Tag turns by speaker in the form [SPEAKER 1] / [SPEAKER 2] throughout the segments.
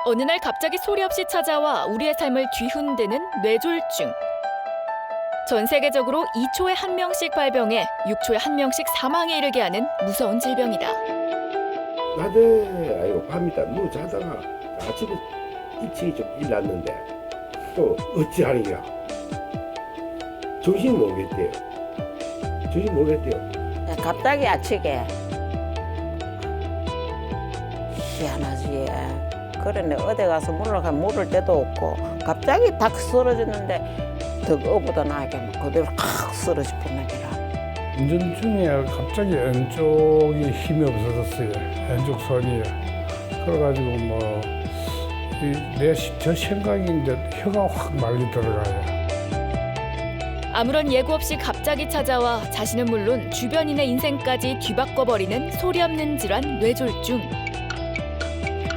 [SPEAKER 1] 어느 날 갑자기 소리 없이 찾아와 우리의 삶을 뒤흔드는 뇌졸중. 전 세계적으로 2초에 1명씩 발병해 6초에 1명씩 사망에 이르게 하는 무서운 질병이다.
[SPEAKER 2] 낮에 아이고 밤이다 누워 자다가 아침에 일찍 좀 일났는데 또 어찌하는 거야. 정신 모르겠대요. 정신 모르겠대요.
[SPEAKER 3] 갑자기 아치게 희한하지. 그러네 어디 가서 물을 데도 없고 갑자기 딱 쓰러졌는데 덕어보다 나게 그대로 칵 쓰러져 버리는 거라.
[SPEAKER 4] 운전 중에 갑자기 왼쪽이 힘이 없어졌어요. 왼쪽 손이. 그래가지고 저 생각인데 혀가 확 말리 들어가요.
[SPEAKER 1] 아무런 예고 없이 갑자기 찾아와 자신은 물론 주변인의 인생까지 뒤바꿔버리는 소리 없는 질환 뇌졸중.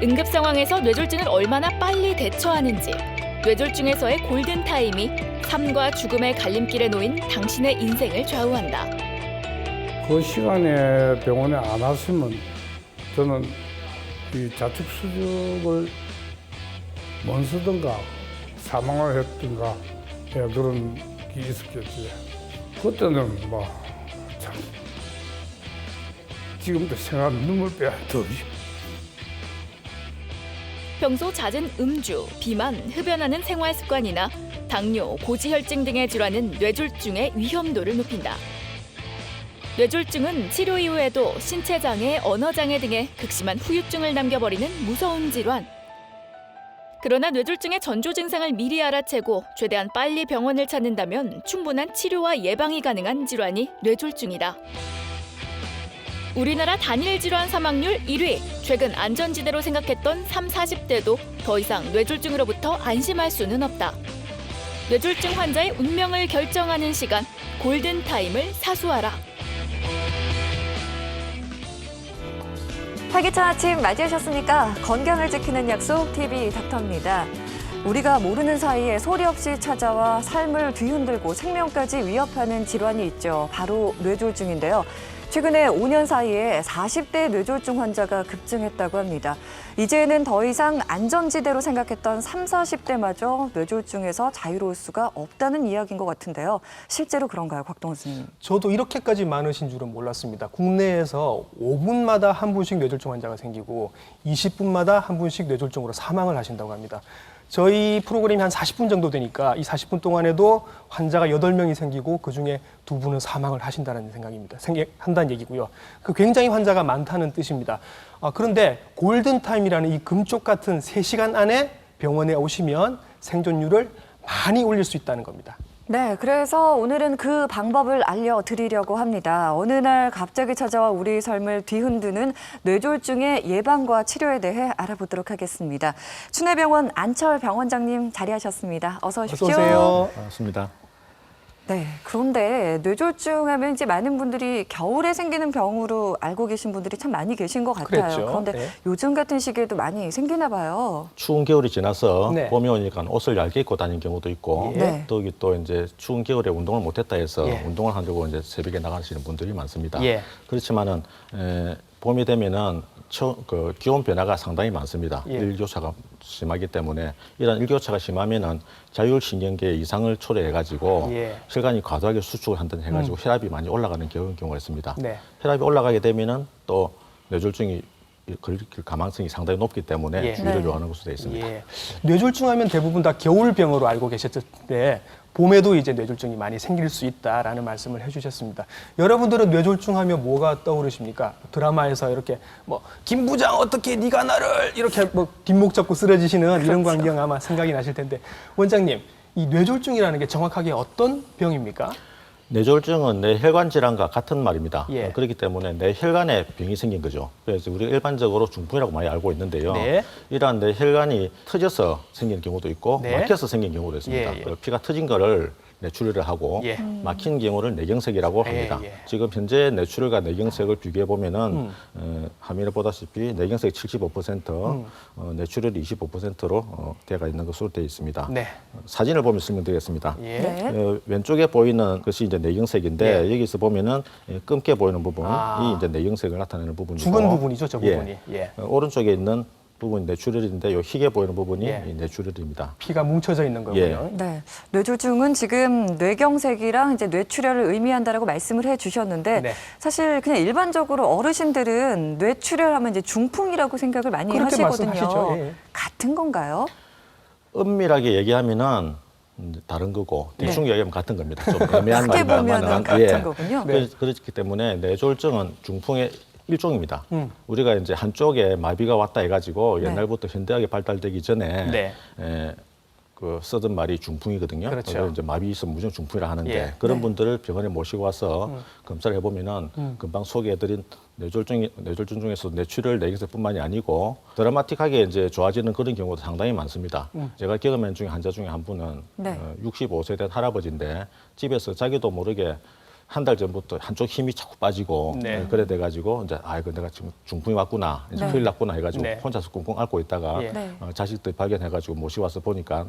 [SPEAKER 1] 응급 상황에서 뇌졸중을 얼마나 빨리 대처하는지, 뇌졸중에서의 골든타임이 삶과 죽음의 갈림길에 놓인 당신의 인생을 좌우한다.
[SPEAKER 4] 그 시간에 병원에 안 왔으면 저는 이 자축 수족을 못 쓰든가 사망을 했든가 그런 게 있었겠지. 그때는 참 지금도 생각하면 눈물 빼야 더.
[SPEAKER 1] 평소 잦은 음주, 비만, 흡연하는 생활 습관이나 당뇨, 고지혈증 등의 질환은 뇌졸중의 위험도를 높인다. 뇌졸중은 치료 이후에도 신체장애, 언어장애 등의 극심한 후유증을 남겨버리는 무서운 질환. 그러나 뇌졸중의 전조 증상을 미리 알아채고 최대한 빨리 병원을 찾는다면 충분한 치료와 예방이 가능한 질환이 뇌졸중이다. 우리나라 단일 질환 사망률 1위, 최근 안전지대로 생각했던 30, 40대도 더 이상 뇌졸중으로부터 안심할 수는 없다. 뇌졸중 환자의 운명을 결정하는 시간, 골든타임을 사수하라.
[SPEAKER 5] 활기찬 아침 맞이하셨습니까? 건강을 지키는 약속 TV 닥터입니다. 우리가 모르는 사이에 소리 없이 찾아와 삶을 뒤흔들고 생명까지 위협하는 질환이 있죠. 바로 뇌졸중인데요. 최근에 5년 사이에 40대 뇌졸중 환자가 급증했다고 합니다. 이제는 더 이상 안전지대로 생각했던 30, 40대마저 뇌졸중에서 자유로울 수가 없다는 이야기인 것 같은데요. 실제로 그런가요, 곽동원 선생님?
[SPEAKER 6] 저도 이렇게까지 많으신 줄은 몰랐습니다. 국내에서 5분마다 한 분씩 뇌졸중 환자가 생기고 20분마다 한 분씩 뇌졸중으로 사망을 하신다고 합니다. 저희 프로그램이 한 40분 정도 되니까 이 40분 동안에도 환자가 8명이 생기고 그중에 2분은 사망을 하신다는 생각입니다. 한다는 얘기고요. 굉장히 환자가 많다는 뜻입니다. 그런데 골든타임이라는 이 금쪽 같은 3시간 안에 병원에 오시면 생존율을 많이 올릴 수 있다는 겁니다.
[SPEAKER 5] 네, 그래서 오늘은 그 방법을 알려드리려고 합니다. 어느 날 갑자기 찾아와 우리 삶을 뒤흔드는 뇌졸중의 예방과 치료에 대해 알아보도록 하겠습니다. 춘혜병원 안철 병원장님 자리하셨습니다. 어서 오십시오.
[SPEAKER 6] 어서 오세요.
[SPEAKER 7] 반갑습니다.
[SPEAKER 5] 네, 그런데 뇌졸중 하면 이제 많은 분들이 겨울에 생기는 병으로 알고 계신 분들이 참 많이 계신 것 같아요.
[SPEAKER 6] 그랬죠.
[SPEAKER 5] 그런데
[SPEAKER 6] 네.
[SPEAKER 5] 요즘 같은 시기에도 많이 생기나 봐요.
[SPEAKER 7] 추운 겨울이 지나서
[SPEAKER 6] 네.
[SPEAKER 7] 봄이 오니까 옷을 얇게 입고 다니는 경우도 있고
[SPEAKER 6] 예.
[SPEAKER 5] 네.
[SPEAKER 7] 또 이제 추운 겨울에 운동을 못했다 해서
[SPEAKER 6] 예.
[SPEAKER 7] 운동을 하려고 이제 새벽에 나가시는 분들이 많습니다.
[SPEAKER 6] 예.
[SPEAKER 7] 그렇지만은 봄이 되면은 기온 변화가 상당히 많습니다.
[SPEAKER 6] 예.
[SPEAKER 7] 일교차가 심하기 때문에 이런 일교차가 심하면은 자율신경계 이상을 초래해가지고
[SPEAKER 6] 예.
[SPEAKER 7] 혈관이 과도하게 수축을 한다는 해가지고 혈압이 많이 올라가는 경우가 있습니다.
[SPEAKER 6] 네.
[SPEAKER 7] 혈압이 올라가게 되면은 또 뇌졸중이 걸릴 가망성이 상당히 높기 때문에
[SPEAKER 6] 예.
[SPEAKER 7] 주의를
[SPEAKER 5] 네.
[SPEAKER 7] 요하는 것으로 되어 있습니다.
[SPEAKER 6] 예. 뇌졸중 하면 대부분 다 겨울병으로 알고 계셨을 때 봄에도 이제 뇌졸중이 많이 생길 수 있다라는 말씀을 해주셨습니다. 여러분들은 뇌졸중 하면 뭐가 떠오르십니까? 드라마에서 이렇게 김 부장 어떻게 네가 나를 이렇게 뒷목 잡고 쓰러지시는 이런 광경 아마 생각이 나실 텐데 원장님 이 뇌졸중이라는 게 정확하게 어떤 병입니까?
[SPEAKER 7] 뇌졸중은 뇌혈관 질환과 같은 말입니다.
[SPEAKER 6] 예.
[SPEAKER 7] 그렇기 때문에 뇌혈관에 병이 생긴 거죠. 그래서 우리가 일반적으로 중풍이라고 많이 알고 있는데요.
[SPEAKER 6] 네.
[SPEAKER 7] 이러한 뇌혈관이 터져서 생기는 경우도 있고
[SPEAKER 6] 네.
[SPEAKER 7] 막혀서 생긴 경우도 있습니다.
[SPEAKER 6] 예, 예.
[SPEAKER 7] 피가 터진 거를 뇌출혈을 하고
[SPEAKER 6] 예.
[SPEAKER 7] 막힌 경우를 뇌경색이라고 합니다.
[SPEAKER 6] 예.
[SPEAKER 7] 지금 현재 뇌출혈과 뇌경색을 비교해 보면은 화면에 보다시피 뇌경색이 75%, 뇌출혈이 25%로 되어 있는 것으로 되어 있습니다.
[SPEAKER 6] 네.
[SPEAKER 7] 사진을 보면 설명드리겠습니다.
[SPEAKER 6] 예.
[SPEAKER 5] 네.
[SPEAKER 7] 왼쪽에 보이는 것이 이제 뇌경색인데
[SPEAKER 6] 예.
[SPEAKER 7] 여기서 보면은 검게 보이는 부분이
[SPEAKER 6] 아.
[SPEAKER 7] 이제 뇌경색을 나타내는 부분이고
[SPEAKER 6] 죽은 부분이죠, 저 부분이. 예.
[SPEAKER 7] 오른쪽에 있는 부분이 뇌출혈인데 요 희게 보이는 부분이
[SPEAKER 6] 예.
[SPEAKER 7] 이 뇌출혈입니다.
[SPEAKER 6] 피가 뭉쳐져 있는 거군요.
[SPEAKER 5] 네, 뇌졸중은 지금 뇌경색이랑 이제 뇌출혈을 의미한다라고 말씀을 해주셨는데
[SPEAKER 6] 네.
[SPEAKER 5] 사실 그냥 일반적으로 어르신들은 뇌출혈하면 이제 중풍이라고 생각을 많이
[SPEAKER 6] 그렇게
[SPEAKER 5] 하시거든요.
[SPEAKER 6] 말씀하시죠. 예.
[SPEAKER 5] 같은 건가요?
[SPEAKER 7] 엄밀하게 얘기하면은 다른 거고 대충 얘기하면 같은 겁니다. 좀 애매한
[SPEAKER 5] 크게
[SPEAKER 7] 말입니다만
[SPEAKER 5] 보면은 같은 거군요.
[SPEAKER 7] 그렇기 때문에 뇌졸중은 중풍의 일종입니다.
[SPEAKER 6] 음.
[SPEAKER 7] 우리가 이제 한쪽에 마비가 왔다 해가지고 옛날부터 현대학이 발달되기 전에
[SPEAKER 6] 네.
[SPEAKER 7] 그 쓰던 말이 중풍이거든요.
[SPEAKER 6] 그렇죠.
[SPEAKER 7] 그걸 이제 마비 있으면 무조건 중풍이라 하는데
[SPEAKER 6] 예.
[SPEAKER 7] 그런
[SPEAKER 5] 네.
[SPEAKER 7] 분들을 병원에 모시고 와서 검사를 해보면은 금방 소개해드린 뇌졸중 중에서 뇌출혈, 뇌경색뿐만이 아니고 드라마틱하게 이제 좋아지는 그런 경우도 상당히 많습니다. 제가 경험한 중에 환자 중에 한 분은
[SPEAKER 5] 네.
[SPEAKER 7] 65세 된 할아버지인데 집에서 자기도 모르게 한 달 전부터 한쪽 힘이 자꾸 빠지고
[SPEAKER 6] 네.
[SPEAKER 7] 그래 돼가지고 이제 이거 내가 지금 중풍이 왔구나, 이제
[SPEAKER 5] 네.
[SPEAKER 7] 큰일 났구나 해가지고
[SPEAKER 6] 네.
[SPEAKER 7] 혼자서 꽁꽁 앓고 있다가
[SPEAKER 6] 예.
[SPEAKER 5] 네.
[SPEAKER 7] 자식들 발견해가지고 모시와서 보니까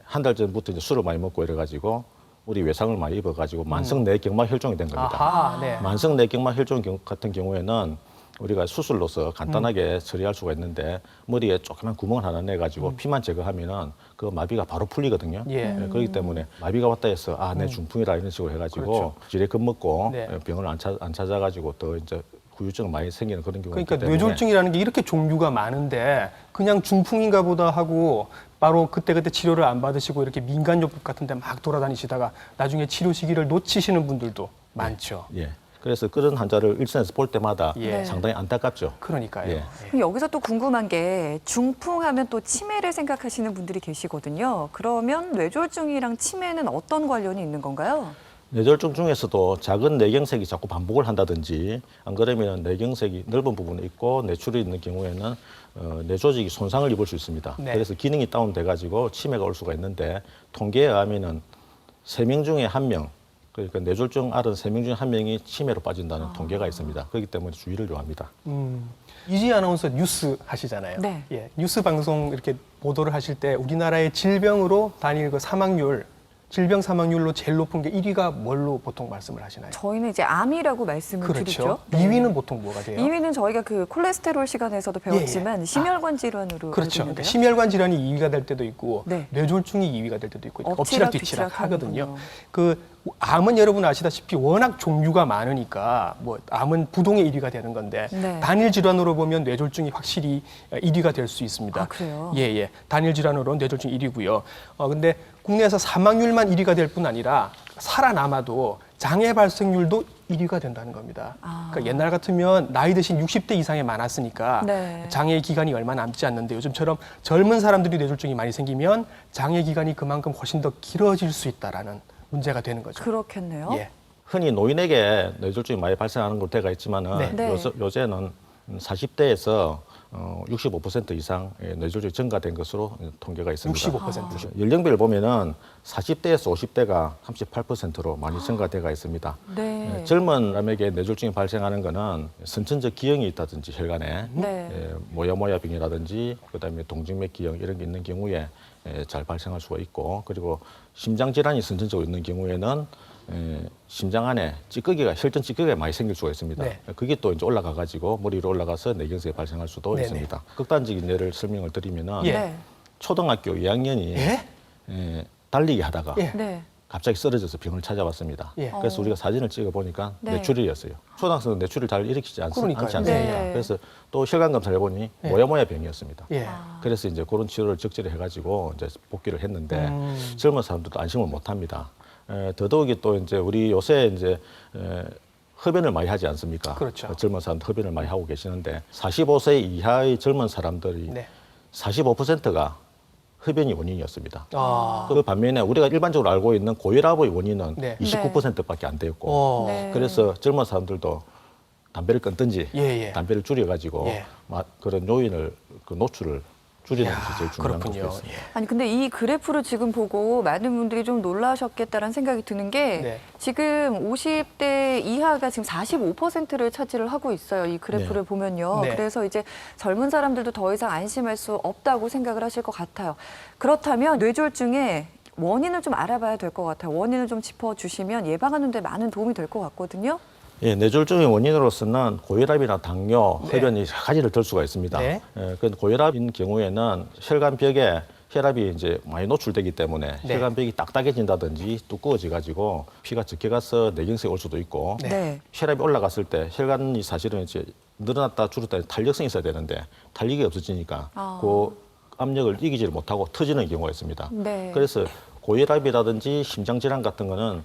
[SPEAKER 7] 한 달 전부터 이제 술을 많이 먹고 이래가지고 우리 외상을 많이 입어가지고 만성 뇌경막 혈종이 된 겁니다.
[SPEAKER 6] 아하, 네.
[SPEAKER 7] 만성 뇌경막 혈종 같은 경우에는 우리가 수술로서 간단하게 처리할 수가 있는데 머리에 조그만 구멍을 하나 내가지고 피만 제거하면은 그 마비가 바로 풀리거든요.
[SPEAKER 6] 예.
[SPEAKER 7] 그렇기 때문에 마비가 왔다 해서 내 중풍이라 이런 식으로 해가지고
[SPEAKER 6] 그렇죠.
[SPEAKER 7] 지레 겁먹고
[SPEAKER 6] 네.
[SPEAKER 7] 병을 안 찾아가지고 더 이제 후유증 많이 생기는 그런 경우가
[SPEAKER 6] 그러니까
[SPEAKER 7] 있기 때문에
[SPEAKER 6] 뇌졸중이라는 게 이렇게 종류가 많은데 그냥 중풍인가 보다 하고 바로 그때그때 치료를 안 받으시고 이렇게 민간요법 같은 데 막 돌아다니시다가 나중에 치료 시기를 놓치시는 분들도 많죠.
[SPEAKER 7] 예. 그래서 그런 환자를 일선에서 볼 때마다
[SPEAKER 6] 예.
[SPEAKER 7] 상당히 안타깝죠.
[SPEAKER 6] 그러니까요.
[SPEAKER 7] 예.
[SPEAKER 6] 예.
[SPEAKER 5] 그럼 여기서 또 궁금한 게 중풍하면 또 치매를 생각하시는 분들이 계시거든요. 그러면 뇌졸중이랑 치매는 어떤 관련이 있는 건가요?
[SPEAKER 7] 뇌졸중 중에서도 작은 뇌경색이 자꾸 반복을 한다든지 안 그러면 뇌경색이 넓은 부분에 있고 뇌출혈이 있는 경우에는 뇌조직이 손상을 입을 수 있습니다.
[SPEAKER 6] 네.
[SPEAKER 7] 그래서 기능이 다운돼가지고 치매가 올 수가 있는데 통계에 의하면은 3명 중에 1명, 그러니까 뇌졸중 앓은 3명 중에 1명이 치매로 빠진다는 통계가 있습니다. 그렇기 때문에 주의를 요합니다.
[SPEAKER 6] 이지 아나운서 뉴스 하시잖아요.
[SPEAKER 5] 네.
[SPEAKER 6] 예, 뉴스 방송 이렇게 보도를 하실 때 우리나라의 질병으로 단일 그 사망률, 질병 사망률로 제일 높은 게 1위가 뭘로 보통 말씀을 하시나요?
[SPEAKER 5] 저희는 이제 암이라고 말씀을 드리죠.
[SPEAKER 6] 그렇죠.
[SPEAKER 5] 네.
[SPEAKER 6] 2위는 보통 뭐가 돼요?
[SPEAKER 5] 2위는 저희가 그 콜레스테롤 시간에서도 배웠지만 심혈관 질환으로
[SPEAKER 6] 그렇죠.
[SPEAKER 5] 알고
[SPEAKER 6] 그러니까
[SPEAKER 5] 있는데요.
[SPEAKER 6] 심혈관 질환이 2위가 될 때도 있고
[SPEAKER 5] 네.
[SPEAKER 6] 뇌졸중이 2위가 될 때도 있고
[SPEAKER 5] 엎치락
[SPEAKER 6] 엎치락뒤치락
[SPEAKER 5] 뒤치락
[SPEAKER 6] 하거든요.
[SPEAKER 5] 하는군요.
[SPEAKER 6] 그 암은 여러분 아시다시피 워낙 종류가 많으니까 뭐 암은 부동의 1위가 되는 건데
[SPEAKER 5] 네.
[SPEAKER 6] 단일 질환으로 보면 뇌졸중이 확실히 1위가 될 수 있습니다.
[SPEAKER 5] 아, 그래요?
[SPEAKER 6] 예. 단일 질환으로 뇌졸중 1위고요. 근데 국내에서 사망률만 1위가 될 뿐 아니라 살아남아도 장애 발생률도 1위가 된다는 겁니다.
[SPEAKER 5] 아.
[SPEAKER 6] 그러니까 옛날 같으면 나이 드신 60대 이상에 많았으니까
[SPEAKER 5] 네.
[SPEAKER 6] 장애 기간이 얼마 남지 않는데 요즘처럼 젊은 사람들이 뇌졸중이 많이 생기면 장애 기간이 그만큼 훨씬 더 길어질 수 있다라는 문제가 되는 거죠.
[SPEAKER 5] 그렇겠네요.
[SPEAKER 6] 예.
[SPEAKER 7] 흔히 노인에게 뇌졸중이 많이 발생하는 걸 때가 있지만은
[SPEAKER 6] 네.
[SPEAKER 5] 네.
[SPEAKER 7] 요새는 40대에서 65% 이상 뇌졸중이 증가된 것으로 통계가 있습니다.
[SPEAKER 6] 65%.
[SPEAKER 7] 연령별을 보면은 40대에서 50대가 38%로 많이 증가돼가 있습니다.
[SPEAKER 5] 네.
[SPEAKER 7] 젊은 사람에게 뇌졸중이 발생하는 것은 선천적 기형이 있다든지 혈관에
[SPEAKER 5] 네.
[SPEAKER 7] 모야모야병이라든지 그다음에 동정맥 기형 이런 게 있는 경우에 잘 발생할 수가 있고 그리고 심장 질환이 선천적으로 있는 경우에는 심장 안에 찌꺼기가 혈전 찌꺼기가 많이 생길 수가 있습니다.
[SPEAKER 6] 네.
[SPEAKER 7] 그게 또 이제 올라가 가지고 머리 위로 올라가서 뇌경색이 발생할 수도
[SPEAKER 6] 네네.
[SPEAKER 7] 있습니다. 극단적인 예를 설명을 드리면은
[SPEAKER 6] 예.
[SPEAKER 5] 네.
[SPEAKER 7] 초등학교 2학년이
[SPEAKER 6] 예?
[SPEAKER 7] 달리기 하다가
[SPEAKER 6] 예.
[SPEAKER 5] 네.
[SPEAKER 7] 갑자기 쓰러져서 병을 찾아왔습니다.
[SPEAKER 6] 예.
[SPEAKER 7] 그래서 우리가 사진을 찍어 보니까
[SPEAKER 5] 네.
[SPEAKER 7] 뇌출혈이었어요. 초등학생은 뇌출혈 잘 일으키지 않지
[SPEAKER 6] 그러니까요.
[SPEAKER 7] 않습니까?
[SPEAKER 5] 네.
[SPEAKER 7] 그래서 또 혈관 검사를 해보니
[SPEAKER 6] 예.
[SPEAKER 7] 모야모야 병이었습니다.
[SPEAKER 6] 예.
[SPEAKER 7] 그래서 이제 그런 치료를 적절히 해가지고 이제 복귀를 했는데 젊은 사람들도 안심을 못합니다. 더더욱이 또 이제 우리 요새 이제 흡연을 많이 하지 않습니까?
[SPEAKER 6] 그렇죠.
[SPEAKER 7] 젊은 사람들 흡연을 많이 하고 계시는데 45세 이하의 젊은 사람들이
[SPEAKER 6] 네.
[SPEAKER 7] 45%가 흡연이 원인이었습니다.
[SPEAKER 6] 아.
[SPEAKER 7] 그 반면에 우리가 일반적으로 알고 있는 고혈압의 원인은
[SPEAKER 6] 네.
[SPEAKER 7] 29%밖에 안 되었고
[SPEAKER 6] 네.
[SPEAKER 7] 그래서 젊은 사람들도 담배를 끊든지
[SPEAKER 6] 예.
[SPEAKER 7] 담배를 줄여가지고
[SPEAKER 6] 예.
[SPEAKER 7] 그런 요인을 그 노출을 줄이는 것이 제일 중요한 것
[SPEAKER 6] 그렇군요.
[SPEAKER 7] 같습니다.
[SPEAKER 5] 아니 근데 이 그래프를 지금 보고 많은 분들이 좀 놀라셨겠다라는 생각이 드는 게
[SPEAKER 6] 네.
[SPEAKER 5] 지금 50대 이하가 지금 45%를 차지를 하고 있어요. 이 그래프를
[SPEAKER 7] 네.
[SPEAKER 5] 보면요.
[SPEAKER 6] 네.
[SPEAKER 5] 그래서 이제 젊은 사람들도 더 이상 안심할 수 없다고 생각을 하실 것 같아요. 그렇다면 뇌졸중의 원인을 좀 알아봐야 될 것 같아요. 원인을 좀 짚어주시면 예방하는 데 많은 도움이 될 것 같거든요.
[SPEAKER 7] 예, 뇌졸중의 원인으로서는 고혈압이나 당뇨,
[SPEAKER 6] 네.
[SPEAKER 7] 흡연 이 가지를 들 수가 있습니다.
[SPEAKER 6] 네.
[SPEAKER 7] 그 고혈압인 경우에는 혈관벽에 혈압이 이제 많이 노출되기 때문에
[SPEAKER 6] 네.
[SPEAKER 7] 혈관벽이 딱딱해진다든지 두꺼워져 가지고 피가 적게 가서 뇌경색이 올 수도 있고
[SPEAKER 5] 네.
[SPEAKER 7] 혈압이 올라갔을 때 혈관이 사실은 이제 늘어났다 줄었다 탄력성이 있어야 되는데 탄력이 없어지니까 그 압력을 이기지를 못하고 터지는 경우가 있습니다.
[SPEAKER 5] 네.
[SPEAKER 7] 그래서 고혈압이라든지 심장질환 같은 거는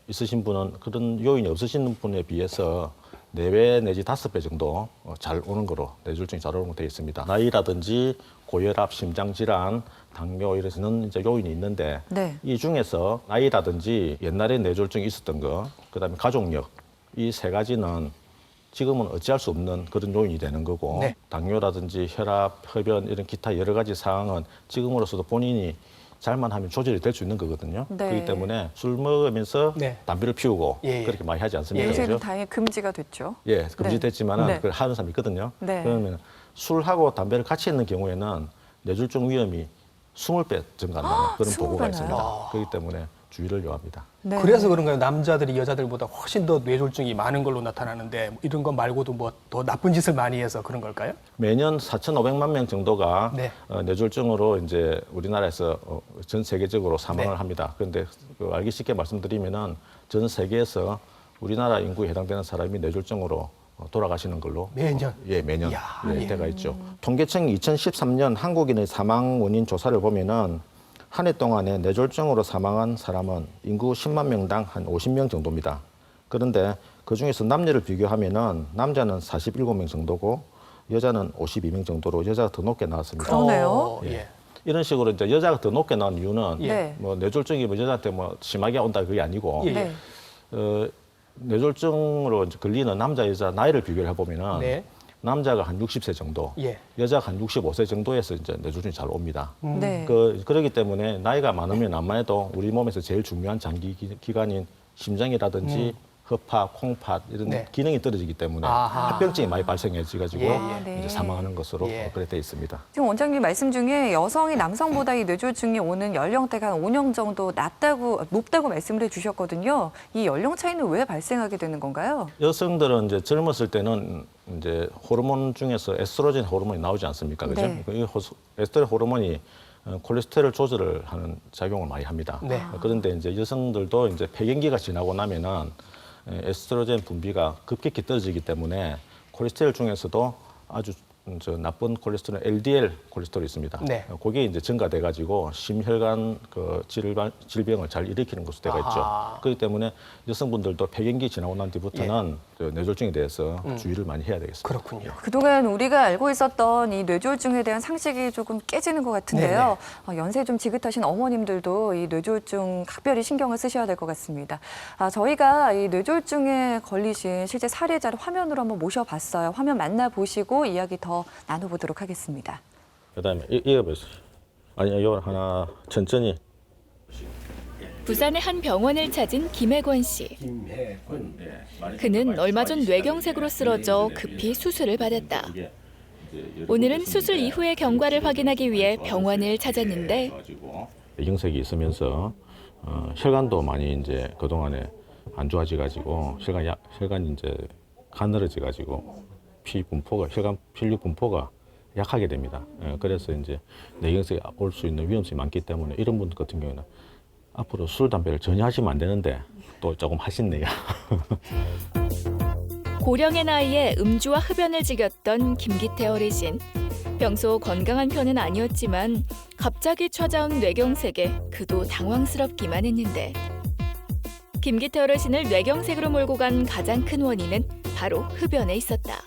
[SPEAKER 7] 있으신 분은 그런 요인이 없으신 분에 비해서 4배 내지 5배 정도 잘 오는 거로 뇌졸중이 잘 오는 거 되어 있습니다. 나이라든지 고혈압, 심장질환, 당뇨 이래서는 이제 요인이 있는데
[SPEAKER 5] 네.
[SPEAKER 7] 이 중에서 나이라든지 옛날에 뇌졸중이 있었던 거, 그다음에 가족력 이 3가지는 지금은 어찌할 수 없는 그런 요인이 되는 거고
[SPEAKER 6] 네.
[SPEAKER 7] 당뇨라든지 혈압, 흡연 이런 기타 여러 가지 사항은 지금으로서도 본인이 잘만 하면 조절이 될 수 있는 거거든요.
[SPEAKER 5] 네.
[SPEAKER 7] 그렇기 때문에 술 먹으면서
[SPEAKER 6] 네.
[SPEAKER 7] 담배를 피우고
[SPEAKER 6] 예.
[SPEAKER 7] 그렇게 많이 하지 않습니다.
[SPEAKER 5] 요새는
[SPEAKER 7] 그죠?
[SPEAKER 5] 다행히 금지가 됐죠.
[SPEAKER 7] 예, 금지됐지만은
[SPEAKER 5] 네.
[SPEAKER 7] 그걸 하는 사람이 있거든요.
[SPEAKER 5] 네.
[SPEAKER 7] 그러면 술하고 담배를 같이 있는 경우에는 뇌졸중 위험이 20배 증가한다는 그런
[SPEAKER 5] 20
[SPEAKER 7] 보고가
[SPEAKER 5] 배나요?
[SPEAKER 7] 있습니다. 그렇기 때문에 주의를 요합니다.
[SPEAKER 5] 네.
[SPEAKER 6] 그래서 그런가요? 남자들이 여자들보다 훨씬 더 뇌졸중이 많은 걸로 나타나는데 이런 거 말고도 뭐 더 나쁜 짓을 많이 해서 그런 걸까요?
[SPEAKER 7] 매년 4,500만 명 정도가
[SPEAKER 6] 네.
[SPEAKER 7] 뇌졸중으로 이제 우리나라에서 전 세계적으로 사망을
[SPEAKER 6] 네.
[SPEAKER 7] 합니다. 그런데 알기 쉽게 말씀드리면은 전 세계에서 우리나라 인구에 해당되는 사람이 뇌졸중으로 돌아가시는 걸로
[SPEAKER 6] 매년?
[SPEAKER 7] 예, 매년
[SPEAKER 6] 이야,
[SPEAKER 7] 예,
[SPEAKER 6] 예.
[SPEAKER 7] 때가 있죠. 통계청이 2013년 한국인의 사망 원인 조사를 보면은 한 해 동안에 뇌졸중으로 사망한 사람은 인구 10만 명당 한 50명 정도입니다. 그런데 그 중에서 남녀를 비교하면은 남자는 47명 정도고 여자는 52명 정도로 여자가 더 높게 나왔습니다.
[SPEAKER 5] 그러네요.
[SPEAKER 6] 예.
[SPEAKER 7] 이런 식으로 이제 여자가 더 높게 나온 이유는
[SPEAKER 5] 네.
[SPEAKER 7] 뭐 뇌졸중이 뭐 여자한테 뭐 심하게 온다 그게 아니고
[SPEAKER 6] 예.
[SPEAKER 5] 네.
[SPEAKER 7] 뇌졸중으로 이제 걸리는 남자 여자 나이를 비교를 해보면은
[SPEAKER 6] 네.
[SPEAKER 7] 남자가 한 60세 정도,
[SPEAKER 6] 예.
[SPEAKER 7] 여자가 한 65세 정도에서 이제 뇌졸중이 잘 옵니다.
[SPEAKER 5] 네.
[SPEAKER 7] 그러기 때문에 나이가 많으면 암만 해도 우리 몸에서 제일 중요한 장기 기관인 심장이라든지 허파, 콩팥 이런
[SPEAKER 6] 네.
[SPEAKER 7] 기능이 떨어지기 때문에
[SPEAKER 6] 아하.
[SPEAKER 7] 합병증이 많이 발생해지가지고
[SPEAKER 6] 예,
[SPEAKER 5] 예. 네.
[SPEAKER 7] 이제 사망하는 것으로
[SPEAKER 6] 예.
[SPEAKER 7] 그래 돼 있습니다.
[SPEAKER 5] 지금 원장님 말씀 중에 여성이 남성보다 이 뇌졸중이 오는 연령대가 한 5년 정도 높다고 말씀을 해주셨거든요. 이 연령 차이는 왜 발생하게 되는 건가요?
[SPEAKER 7] 여성들은 이제 젊었을 때는 이제 호르몬 중에서 에스트로겐 호르몬이 나오지 않습니까? 그죠?
[SPEAKER 5] 네.
[SPEAKER 7] 이 에스트로겐 호르몬이 콜레스테롤 조절을 하는 작용을 많이 합니다.
[SPEAKER 6] 네.
[SPEAKER 7] 그런데 이제 여성들도 이제 폐경기가 지나고 나면은 에스트로겐 분비가 급격히 떨어지기 때문에 콜레스테롤 중에서도 아주 나쁜 콜레스테롤 LDL 콜레스테롤이 있습니다.
[SPEAKER 6] 네.
[SPEAKER 7] 그게 이제 증가돼 가지고 심혈관 질병을 잘 일으키는 것으로 되어 있죠.
[SPEAKER 6] 아하.
[SPEAKER 7] 그렇기 때문에 여성분들도 폐경기 지나고 난 뒤부터는 뇌졸중에 대해서 주의를 많이 해야 되겠습니다.
[SPEAKER 6] 그렇군요.
[SPEAKER 5] 그동안 우리가 알고 있었던 이 뇌졸중에 대한 상식이 조금 깨지는 것 같은데요. 연세 좀 지긋하신 어머님들도 이 뇌졸중 각별히 신경을 쓰셔야 될 것 같습니다. 저희가 이 뇌졸중에 걸리신 실제 사례자를 화면으로 한번 모셔봤어요. 화면 만나보시고 이야기 더 나눠보도록 하겠습니다.
[SPEAKER 7] 그다음에 이거 보세요. 아니 이거 하나 천천히.
[SPEAKER 1] 부산의 한 병원을 찾은 김혜권 씨. 그는 얼마 전 뇌경색으로 쓰러져 급히 수술을 받았다. 오늘은 수술 이후의 경과를 확인하기 위해 병원을 찾았는데
[SPEAKER 7] 뇌경색이 있으면서 혈관도 많이 이제 그 동안에 안 좋아져 가지고 혈관이 이제 가늘어져 가지고 혈관 필류 분포가 약하게 됩니다. 그래서 이제 뇌경색이 올 수 있는 위험성이 많기 때문에 이런 분들 같은 경우에는 앞으로 술, 담배를 전혀 하시면 안 되는데 또 조금 하시네요.
[SPEAKER 1] 고령의 나이에 음주와 흡연을 즐겼던 김기태 어르신. 평소 건강한 편은 아니었지만 갑자기 찾아온 뇌경색에 그도 당황스럽기만 했는데 김기태 어르신을 뇌경색으로 몰고 간 가장 큰 원인은 바로 흡연에 있었다.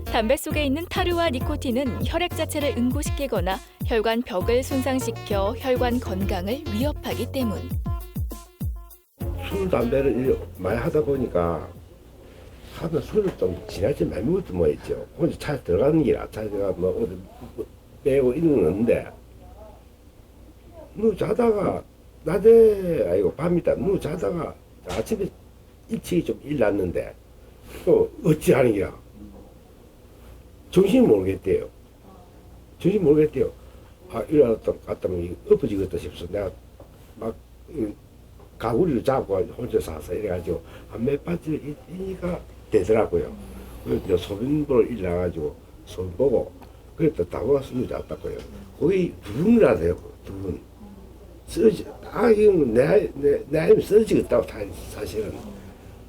[SPEAKER 1] 담배 속에 있는 타르와 니코틴은 혈액 자체를 응고시키거나 혈관 벽을 손상시켜 혈관 건강을 위협하기 때문.
[SPEAKER 2] 술, 담배를 많이 하다 보니까 하면 술을 좀 지나치 많이 먹어도 뭐 있죠. 혼자 차에 들어가는 게라 차에 들어가 뭐 어디 빼고 이런 건 없는데 누 자다가 낮에 아이고 밤이다 누 자다가 아침에 일찍 좀 일났는데 또 어찌 하는 게야. 정신이 모르겠대요. 정신이 모르겠대요. 일어났다 갔다면 엎어지겠다 싶어서 내가 막 가구리를 잡고 혼자 사서 이래가지고 몇 바지가 되더라고요. 그래서 이제 소변보를 일나가지고 소변 보고 그랬다 다고가 쓰러졌다고요. 거의 2분이나 돼요. 2분. 쓰러지, 이건 내 아이는 쓰러지겠다고 사실은.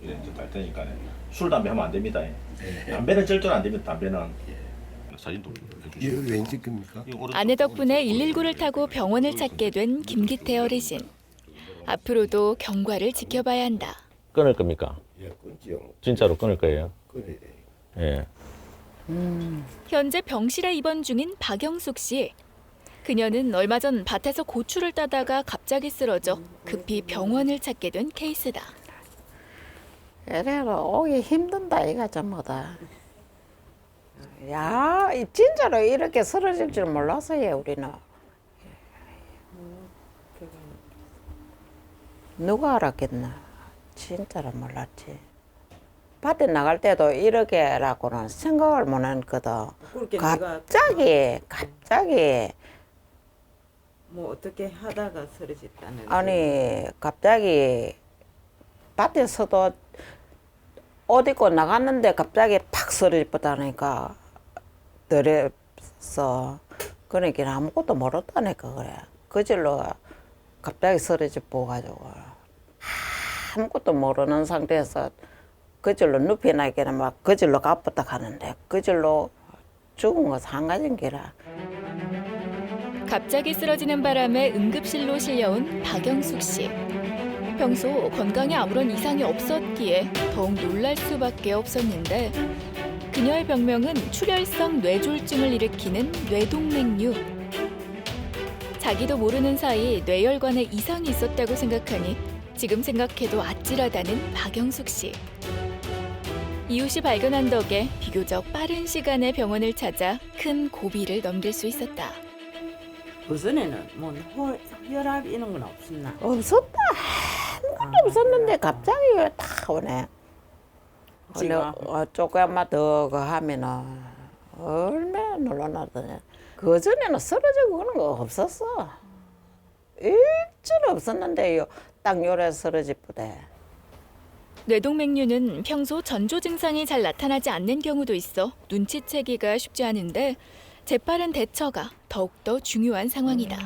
[SPEAKER 7] 이제 갈 테니까 술 담배 하면 안 됩니다. 담배는 절대로 안 됩니다. 담배는 사진도 해주시고.
[SPEAKER 2] 이거 왠지 겁니까?
[SPEAKER 1] 아내 덕분에 119를 타고 병원을 찾게 된 김기태 어르신. 앞으로도 경과를 지켜봐야 한다.
[SPEAKER 7] 끊을 겁니까?
[SPEAKER 2] 예, 끊지요.
[SPEAKER 7] 진짜로 끊을 거예요.
[SPEAKER 2] 그래.
[SPEAKER 7] 예.
[SPEAKER 1] 현재 병실에 입원 중인 박영숙 씨. 그녀는 얼마 전 밭에서 고추를 따다가 갑자기 쓰러져 급히 병원을 찾게 된 케이스다.
[SPEAKER 3] 이래로 오기 힘든다 이가 전부 다. 야, 진짜로 이렇게 쓰러질 줄 몰랐어요 우리는. 누가 알았겠나? 진짜로 몰랐지. 밭에 나갈 때도 이렇게라고는 생각을 못 했거든. 갑자기
[SPEAKER 8] 뭐 어떻게 하다가 쓰러졌다는
[SPEAKER 3] 아니 갑자기 밭에서도 옷 입고 나갔는데 갑자기 팍 쓰러졌다니까 들에서 그러니까 아무것도 모르다니까 그래. 그질로 갑자기 쓰러져 보가지고 아무것도 모르는 상태에서 그질로 눕혀나기는 막 그질로 가쁘다 가는데 그질로 죽은 거 한 가지인 기라.
[SPEAKER 1] 갑자기 쓰러지는 바람에 응급실로 실려온 박영숙 씨. 평소 건강에 아무런 이상이 없었기에 더욱 놀랄 수밖에 없었는데 그녀의 병명은 출혈성 뇌졸중을 일으키는 뇌동맥류. 자기도 모르는 사이 뇌혈관에 이상이 있었다고 생각하니 지금 생각해도 아찔하다는 박영숙 씨. 이웃이 발견한 덕에 비교적 빠른 시간에 병원을 찾아 큰 고비를 넘길 수 있었다.
[SPEAKER 8] 그전에는 뭐 혈압 이런 건 없었나?
[SPEAKER 3] 없었다. 아무것도 없었는데 갑자기 왜 딱 오네.
[SPEAKER 8] 지금?
[SPEAKER 3] 조금만 더 하면은 얼마나 놀라나더니 그전에는 쓰러지고 그런 거 없었어. 일줄 없었는데요. 딱 요래 쓰러지쁘대.
[SPEAKER 1] 뇌동맥류는 평소 전조 증상이 잘 나타나지 않는 경우도 있어 눈치채기가 쉽지 않은데 재빠른 대처가 더욱더 중요한 상황이다.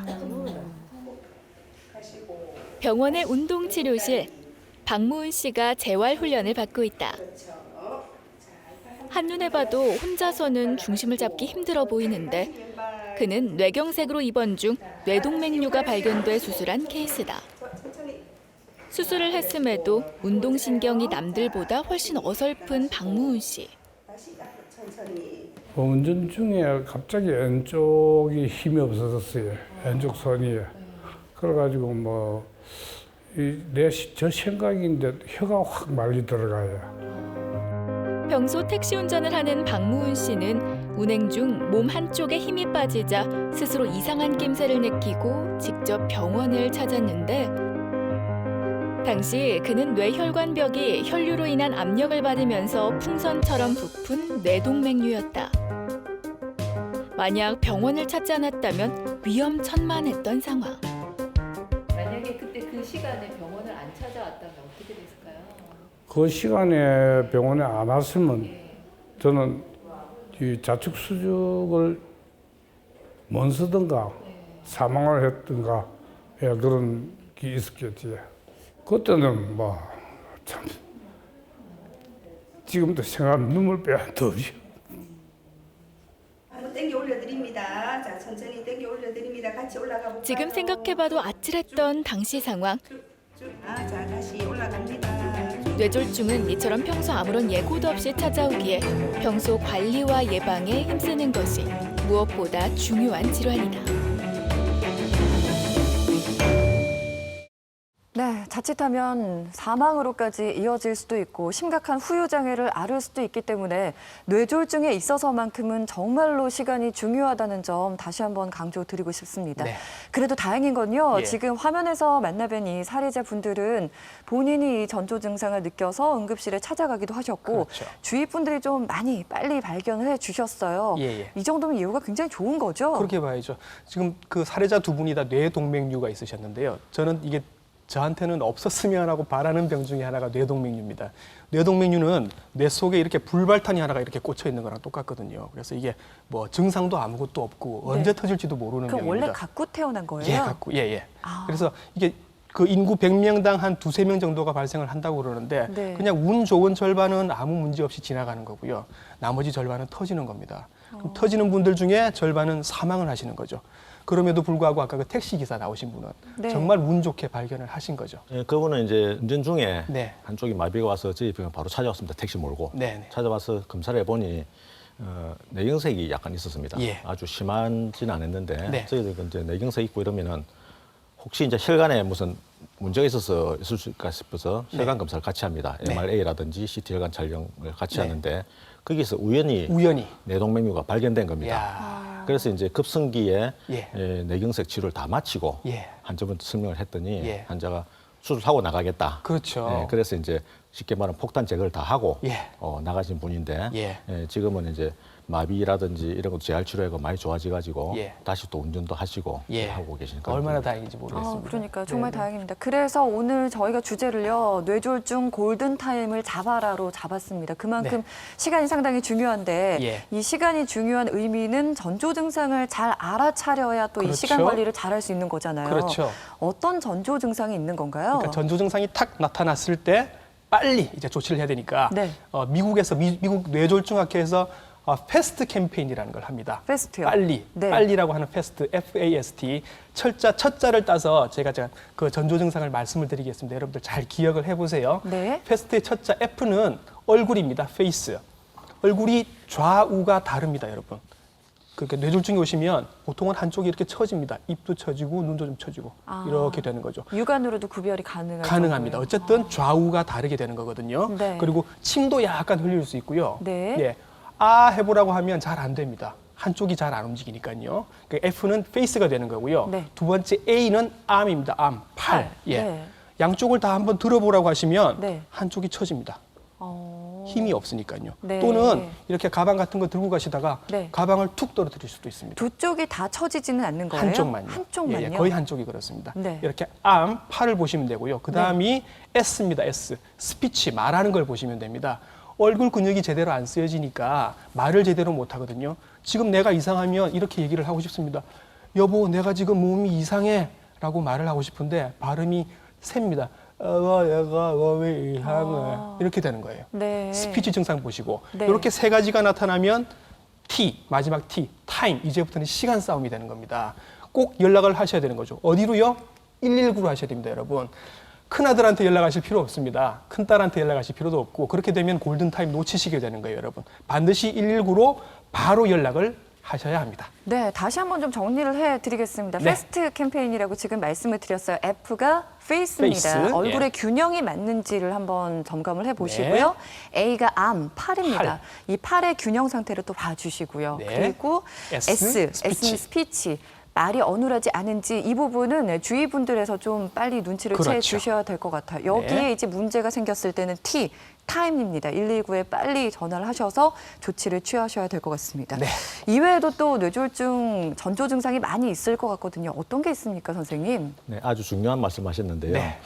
[SPEAKER 1] 병원의 운동치료실, 박무은 씨가 재활훈련을 받고 있다. 한눈에 봐도 혼자서는 중심을 잡기 힘들어 보이는데 그는 뇌경색으로 입원 중 뇌동맥류가 발견돼 수술한 케이스다. 수술을 했음에도 운동신경이 남들보다 훨씬 어설픈 박무은 씨.
[SPEAKER 4] 운전 중에 갑자기 왼쪽이 힘이 없어졌어요. 왼쪽 손이. 그래가지고 저 생각인데 혀가 확 말리 들어가요.
[SPEAKER 1] 평소 택시 운전을 하는 박무은 씨는 운행 중 몸 한쪽에 힘이 빠지자 스스로 이상한 낌새를 느끼고 직접 병원을 찾았는데 당시 그는 뇌혈관벽이 혈류로 인한 압력을 받으면서 풍선처럼 부푼 뇌동맥류였다. 만약 병원을 찾지 않았다면 위험천만했던 상황.
[SPEAKER 9] 만약에 그때 그 시간에 병원을 안 찾아왔다면 어떻게 됐을까요?
[SPEAKER 4] 그 시간에 병원에 안 왔으면 저는 이 자축 수족을 못 쓰든가 사망을 했든가 그런 게 있었겠지. 그때는 참 지금도 생각하면 눈물 빼야 더지.
[SPEAKER 10] 한번 당겨 올려드립니다. 자, 천천히 당겨 올려드립니다. 같이 올라가 볼까요?
[SPEAKER 1] 지금 생각해봐도 아찔했던 당시 상황.
[SPEAKER 10] 자, 다시 올라갑니다.
[SPEAKER 1] 뇌졸중은 이처럼 평소 아무런 예고도 없이 찾아오기에 평소 관리와 예방에 힘쓰는 것이 무엇보다 중요한 질환이다.
[SPEAKER 5] 네, 자칫하면 사망으로까지 이어질 수도 있고 심각한 후유장애를 앓을 수도 있기 때문에 뇌졸중에 있어서만큼은 정말로 시간이 중요하다는 점 다시 한번 강조드리고 싶습니다.
[SPEAKER 6] 네.
[SPEAKER 5] 그래도 다행인 건요.
[SPEAKER 6] 예.
[SPEAKER 5] 지금 화면에서 만나뵌 이 사례자분들은 본인이 전조 증상을 느껴서 응급실에 찾아가기도 하셨고
[SPEAKER 6] 그렇죠.
[SPEAKER 5] 주위 분들이 좀 많이 빨리 발견을 해 주셨어요.
[SPEAKER 6] 예.
[SPEAKER 5] 이 정도면 이유가 굉장히 좋은 거죠.
[SPEAKER 6] 그렇게 봐야죠. 지금 그 사례자 두 분이 다 뇌동맥류가 있으셨는데요. 저는 이게 저한테는 없었으면 하고 바라는 병 중에 하나가 뇌동맥류입니다. 뇌동맥류는 뇌 속에 이렇게 불발탄이 하나가 이렇게 꽂혀 있는 거랑 똑같거든요. 그래서 이게 뭐 증상도 아무것도 없고 언제 터질지도 모르는
[SPEAKER 5] 그럼
[SPEAKER 6] 병입니다.
[SPEAKER 5] 원래 갖고 태어난 거예요?
[SPEAKER 6] 예, 갖고 예.
[SPEAKER 5] 아.
[SPEAKER 6] 그래서 이게 그 인구 100명당 한 2~3명 정도가 발생을 한다고 그러는데
[SPEAKER 5] 네.
[SPEAKER 6] 그냥 운 좋은 절반은 아무 문제 없이 지나가는 거고요. 나머지 절반은 터지는 겁니다. 그럼 터지는 분들 중에 절반은 사망을 하시는 거죠. 그럼에도 불구하고 아까 그 택시 기사 나오신 분은
[SPEAKER 5] 네.
[SPEAKER 6] 정말 운 좋게 발견을 하신 거죠.
[SPEAKER 7] 예, 그분은 이제 운전 중에
[SPEAKER 6] 네.
[SPEAKER 7] 한쪽이 마비가 와서 저희 병원 바로 찾아왔습니다. 택시 몰고.
[SPEAKER 6] 네.
[SPEAKER 7] 찾아와서 검사를 해보니 뇌경색이 약간 있었습니다.
[SPEAKER 6] 예.
[SPEAKER 7] 아주 심하지는 않았는데
[SPEAKER 6] 네.
[SPEAKER 7] 저희들 이제 뇌경색 있고 이러면은 혹시 이제 혈관에 무슨 문제가 있어서 있을까 싶어서 혈관 검사를 같이 합니다.
[SPEAKER 6] 네.
[SPEAKER 7] MRA라든지 CT 혈관 촬영을 같이
[SPEAKER 6] 네.
[SPEAKER 7] 하는데 거기서 우연히 뇌동맥류가 발견된 겁니다.
[SPEAKER 6] 야.
[SPEAKER 7] 그래서 이제 급성기에
[SPEAKER 6] 예.
[SPEAKER 7] 뇌경색 치료를 다 마치고
[SPEAKER 6] 예.
[SPEAKER 7] 환자분한테 설명을 했더니
[SPEAKER 6] 예.
[SPEAKER 7] 환자가 수술하고 나가겠다.
[SPEAKER 6] 그렇죠.
[SPEAKER 7] 예, 그래서 이제 쉽게 말하면 폭탄 제거를 다 하고
[SPEAKER 6] 예.
[SPEAKER 7] 나가신 분인데
[SPEAKER 6] 예.
[SPEAKER 7] 지금은 이제 마비라든지 이런 거 재활 치료가 많이 좋아져가지고
[SPEAKER 6] 예.
[SPEAKER 7] 다시 또 운전도 하시고
[SPEAKER 6] 예.
[SPEAKER 7] 하고 계시니까
[SPEAKER 6] 얼마나 다행인지 모르겠습니다.
[SPEAKER 5] 그러니까 정말
[SPEAKER 6] 네.
[SPEAKER 5] 다행입니다. 그래서 오늘 저희가 주제를요, 뇌졸중 골든타임을 잡아라로 잡았습니다. 그만큼
[SPEAKER 6] 네.
[SPEAKER 5] 시간이 상당히 중요한데
[SPEAKER 6] 예.
[SPEAKER 5] 이 시간이 중요한 의미는 전조 증상을 잘 알아차려야 또 이
[SPEAKER 6] 그렇죠.
[SPEAKER 5] 시간 관리를 잘할 수 있는 거잖아요.
[SPEAKER 6] 그렇죠.
[SPEAKER 5] 어떤 전조 증상이 있는 건가요?
[SPEAKER 6] 그러니까 전조 증상이 탁 나타났을 때 빨리 이제 조치를 해야 되니까
[SPEAKER 5] 네.
[SPEAKER 6] 미국에서 미국 뇌졸중학회에서 패스트 캠페인이라는 걸 합니다.
[SPEAKER 5] 패스트요?
[SPEAKER 6] 빨리,
[SPEAKER 5] 네.
[SPEAKER 6] 빨리라고 하는 패스트, FAST. 첫 자를 따서 제가 그 전조 증상을 말씀을 드리겠습니다. 여러분들 잘 기억을 해보세요.
[SPEAKER 5] 네.
[SPEAKER 6] 패스트의 첫 자 F는 얼굴입니다. 페이스. 얼굴이 좌우가 다릅니다, 여러분. 그러니까 뇌졸중이 오시면 보통은 한쪽이 이렇게 처집니다. 입도 처지고 눈도 좀 처지고 이렇게 되는 거죠.
[SPEAKER 5] 육안으로도 구별이
[SPEAKER 6] 가능합니다. 어쨌든 좌우가 다르게 되는 거거든요.
[SPEAKER 5] 네.
[SPEAKER 6] 그리고 침도 약간 흘릴 수 있고요.
[SPEAKER 5] 네.
[SPEAKER 6] 예. 아 해보라고 하면 잘 안 됩니다. 한쪽이 잘 안 움직이니까요. 그 F는 페이스가 되는 거고요.
[SPEAKER 5] 네.
[SPEAKER 6] 두 번째 A는 arm입니다. arm, 팔. 예.
[SPEAKER 5] 네.
[SPEAKER 6] 양쪽을 다 한번 들어보라고 하시면
[SPEAKER 5] 네.
[SPEAKER 6] 한쪽이 처집니다. 힘이 없으니까요.
[SPEAKER 5] 네.
[SPEAKER 6] 또는 이렇게 가방 같은 거 들고 가시다가
[SPEAKER 5] 네.
[SPEAKER 6] 가방을 툭 떨어뜨릴 수도 있습니다.
[SPEAKER 5] 두 쪽이 다 처지지는 않는 거예요?
[SPEAKER 6] 한쪽만요.
[SPEAKER 5] 한쪽만요?
[SPEAKER 6] 예, 거의 한쪽이 그렇습니다.
[SPEAKER 5] 네.
[SPEAKER 6] 이렇게 arm, 팔을 보시면 되고요. 그 다음이 S입니다. S. 스피치, 말하는 걸 보시면 됩니다. 얼굴 근육이 제대로 안 쓰여지니까 말을 제대로 못 하거든요. 지금 내가 이상하면 이렇게 얘기를 하고 싶습니다. 여보, 내가 지금 몸이 이상해 라고 말을 하고 싶은데 발음이 셉니다. 얘가 왜 이상해 이렇게 되는 거예요.
[SPEAKER 5] 네.
[SPEAKER 6] 스피치 증상 보시고
[SPEAKER 5] 네.
[SPEAKER 6] 이렇게 세 가지가 나타나면 T, 마지막 T, 타임, 이제부터는 시간 싸움이 되는 겁니다. 꼭 연락을 하셔야 되는 거죠. 어디로요? 119로 하셔야 됩니다, 여러분. 큰아들한테 연락하실 필요 없습니다. 큰딸한테 연락하실 필요도 없고 그렇게 되면 골든타임 놓치시게 되는 거예요, 여러분. 반드시 119로 바로 연락을 하셔야 합니다.
[SPEAKER 5] 네, 다시 한번 좀 정리를 해드리겠습니다.
[SPEAKER 6] 네.
[SPEAKER 5] 패스트 캠페인이라고 지금 말씀을 드렸어요. F가 페이스입니다.
[SPEAKER 6] 페이스,
[SPEAKER 5] 얼굴의
[SPEAKER 6] 예.
[SPEAKER 5] 균형이 맞는지를 한번 점검을 해보시고요. A가 arm, 팔입니다.
[SPEAKER 6] 팔.
[SPEAKER 5] 이 팔의 균형 상태를 또 봐주시고요.
[SPEAKER 6] 네.
[SPEAKER 5] 그리고
[SPEAKER 6] S, 스피치.
[SPEAKER 5] S는 스피치. 말이 어눌하지 않은지 이 부분은 주위 분들에서 좀 빨리 눈치를 채
[SPEAKER 6] 그렇죠.
[SPEAKER 5] 주셔야 될 것 같아요. 여기에
[SPEAKER 6] 네.
[SPEAKER 5] 이제 문제가 생겼을 때는 T, 타임입니다. 119에 빨리 전화를 하셔서 조치를 취하셔야 될 것 같습니다.
[SPEAKER 6] 네.
[SPEAKER 5] 이외에도 또 뇌졸중 전조 증상이 많이 있을 것 같거든요. 어떤 게 있습니까, 선생님?
[SPEAKER 7] 네, 아주 중요한 말씀하셨는데요.
[SPEAKER 6] 네.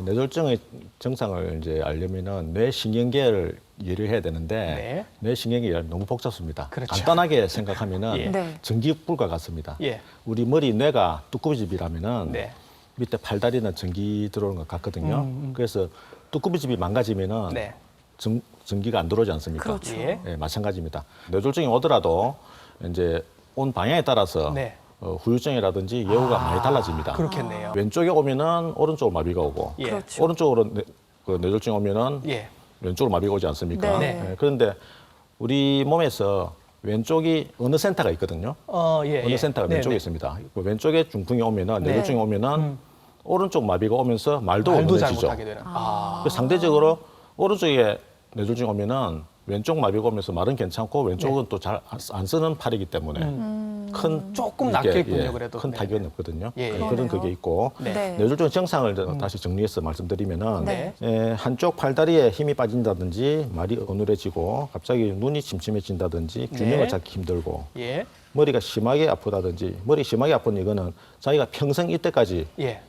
[SPEAKER 7] 뇌졸중의 증상을 이제 알려면은 뇌신경계를 이해를 해야 되는데
[SPEAKER 6] 네.
[SPEAKER 7] 뇌신경계가 너무 복잡합니다.
[SPEAKER 6] 그렇죠.
[SPEAKER 7] 간단하게 생각하면은
[SPEAKER 6] 예.
[SPEAKER 5] 네.
[SPEAKER 7] 전기불과 같습니다.
[SPEAKER 6] 예.
[SPEAKER 7] 우리 머리 뇌가 뚜꾸비집이라면은
[SPEAKER 6] 네.
[SPEAKER 7] 밑에 팔다리는 전기 들어오는 것 같거든요. 그래서 뚜꾸비집이 망가지면은
[SPEAKER 6] 네.
[SPEAKER 7] 전기가 안 들어오지 않습니까?
[SPEAKER 5] 그렇죠.
[SPEAKER 6] 예.
[SPEAKER 7] 네, 마찬가지입니다. 뇌졸중이 오더라도 이제 온 방향에 따라서
[SPEAKER 6] 네.
[SPEAKER 7] 후유증이라든지 예후가 많이 달라집니다.
[SPEAKER 6] 그렇겠네요.
[SPEAKER 7] 왼쪽에 오면은 오른쪽으로 마비가 오고
[SPEAKER 6] 예.
[SPEAKER 5] 그렇죠.
[SPEAKER 7] 오른쪽으로 뇌졸중이 오면은
[SPEAKER 6] 예.
[SPEAKER 7] 왼쪽으로 마비가 오지 않습니까?
[SPEAKER 5] 네.
[SPEAKER 7] 그런데 우리 몸에서 왼쪽이 어느 센터가 있거든요.
[SPEAKER 6] 예.
[SPEAKER 7] 어느 센터가
[SPEAKER 6] 네,
[SPEAKER 7] 왼쪽에
[SPEAKER 6] 네.
[SPEAKER 7] 있습니다. 그 왼쪽에 중풍이 오면은
[SPEAKER 5] 네.
[SPEAKER 7] 뇌졸중이 오면은 오른쪽 마비가 오면서 말도
[SPEAKER 6] 말도 잘
[SPEAKER 7] 어눌해지죠.
[SPEAKER 6] 못하게 되는.
[SPEAKER 7] 그래서 상대적으로 오른쪽에 뇌졸중이 오면은 왼쪽 마비가 오면서 말은 괜찮고 왼쪽은 또 잘 안 쓰는 팔이기 때문에 큰
[SPEAKER 6] 조금
[SPEAKER 7] 이렇게,
[SPEAKER 6] 낫겠군요, 그래도.
[SPEAKER 7] 큰
[SPEAKER 6] 네.
[SPEAKER 7] 타격은 없거든요.
[SPEAKER 6] 예, 예.
[SPEAKER 7] 그런
[SPEAKER 5] 그러네요.
[SPEAKER 7] 그게 있고
[SPEAKER 5] 네.
[SPEAKER 7] 뇌졸중 증상을 다시 정리해서 말씀드리면은
[SPEAKER 5] 네.
[SPEAKER 7] 한쪽 팔다리에 힘이 빠진다든지 말이 어눌해지고 갑자기 눈이 침침해진다든지 균형을
[SPEAKER 6] 네.
[SPEAKER 7] 잡기 힘들고
[SPEAKER 6] 예.
[SPEAKER 7] 머리가 심하게 아프다든지 머리 심하게 아픈 이거는 자기가 평생 이때까지
[SPEAKER 6] 예.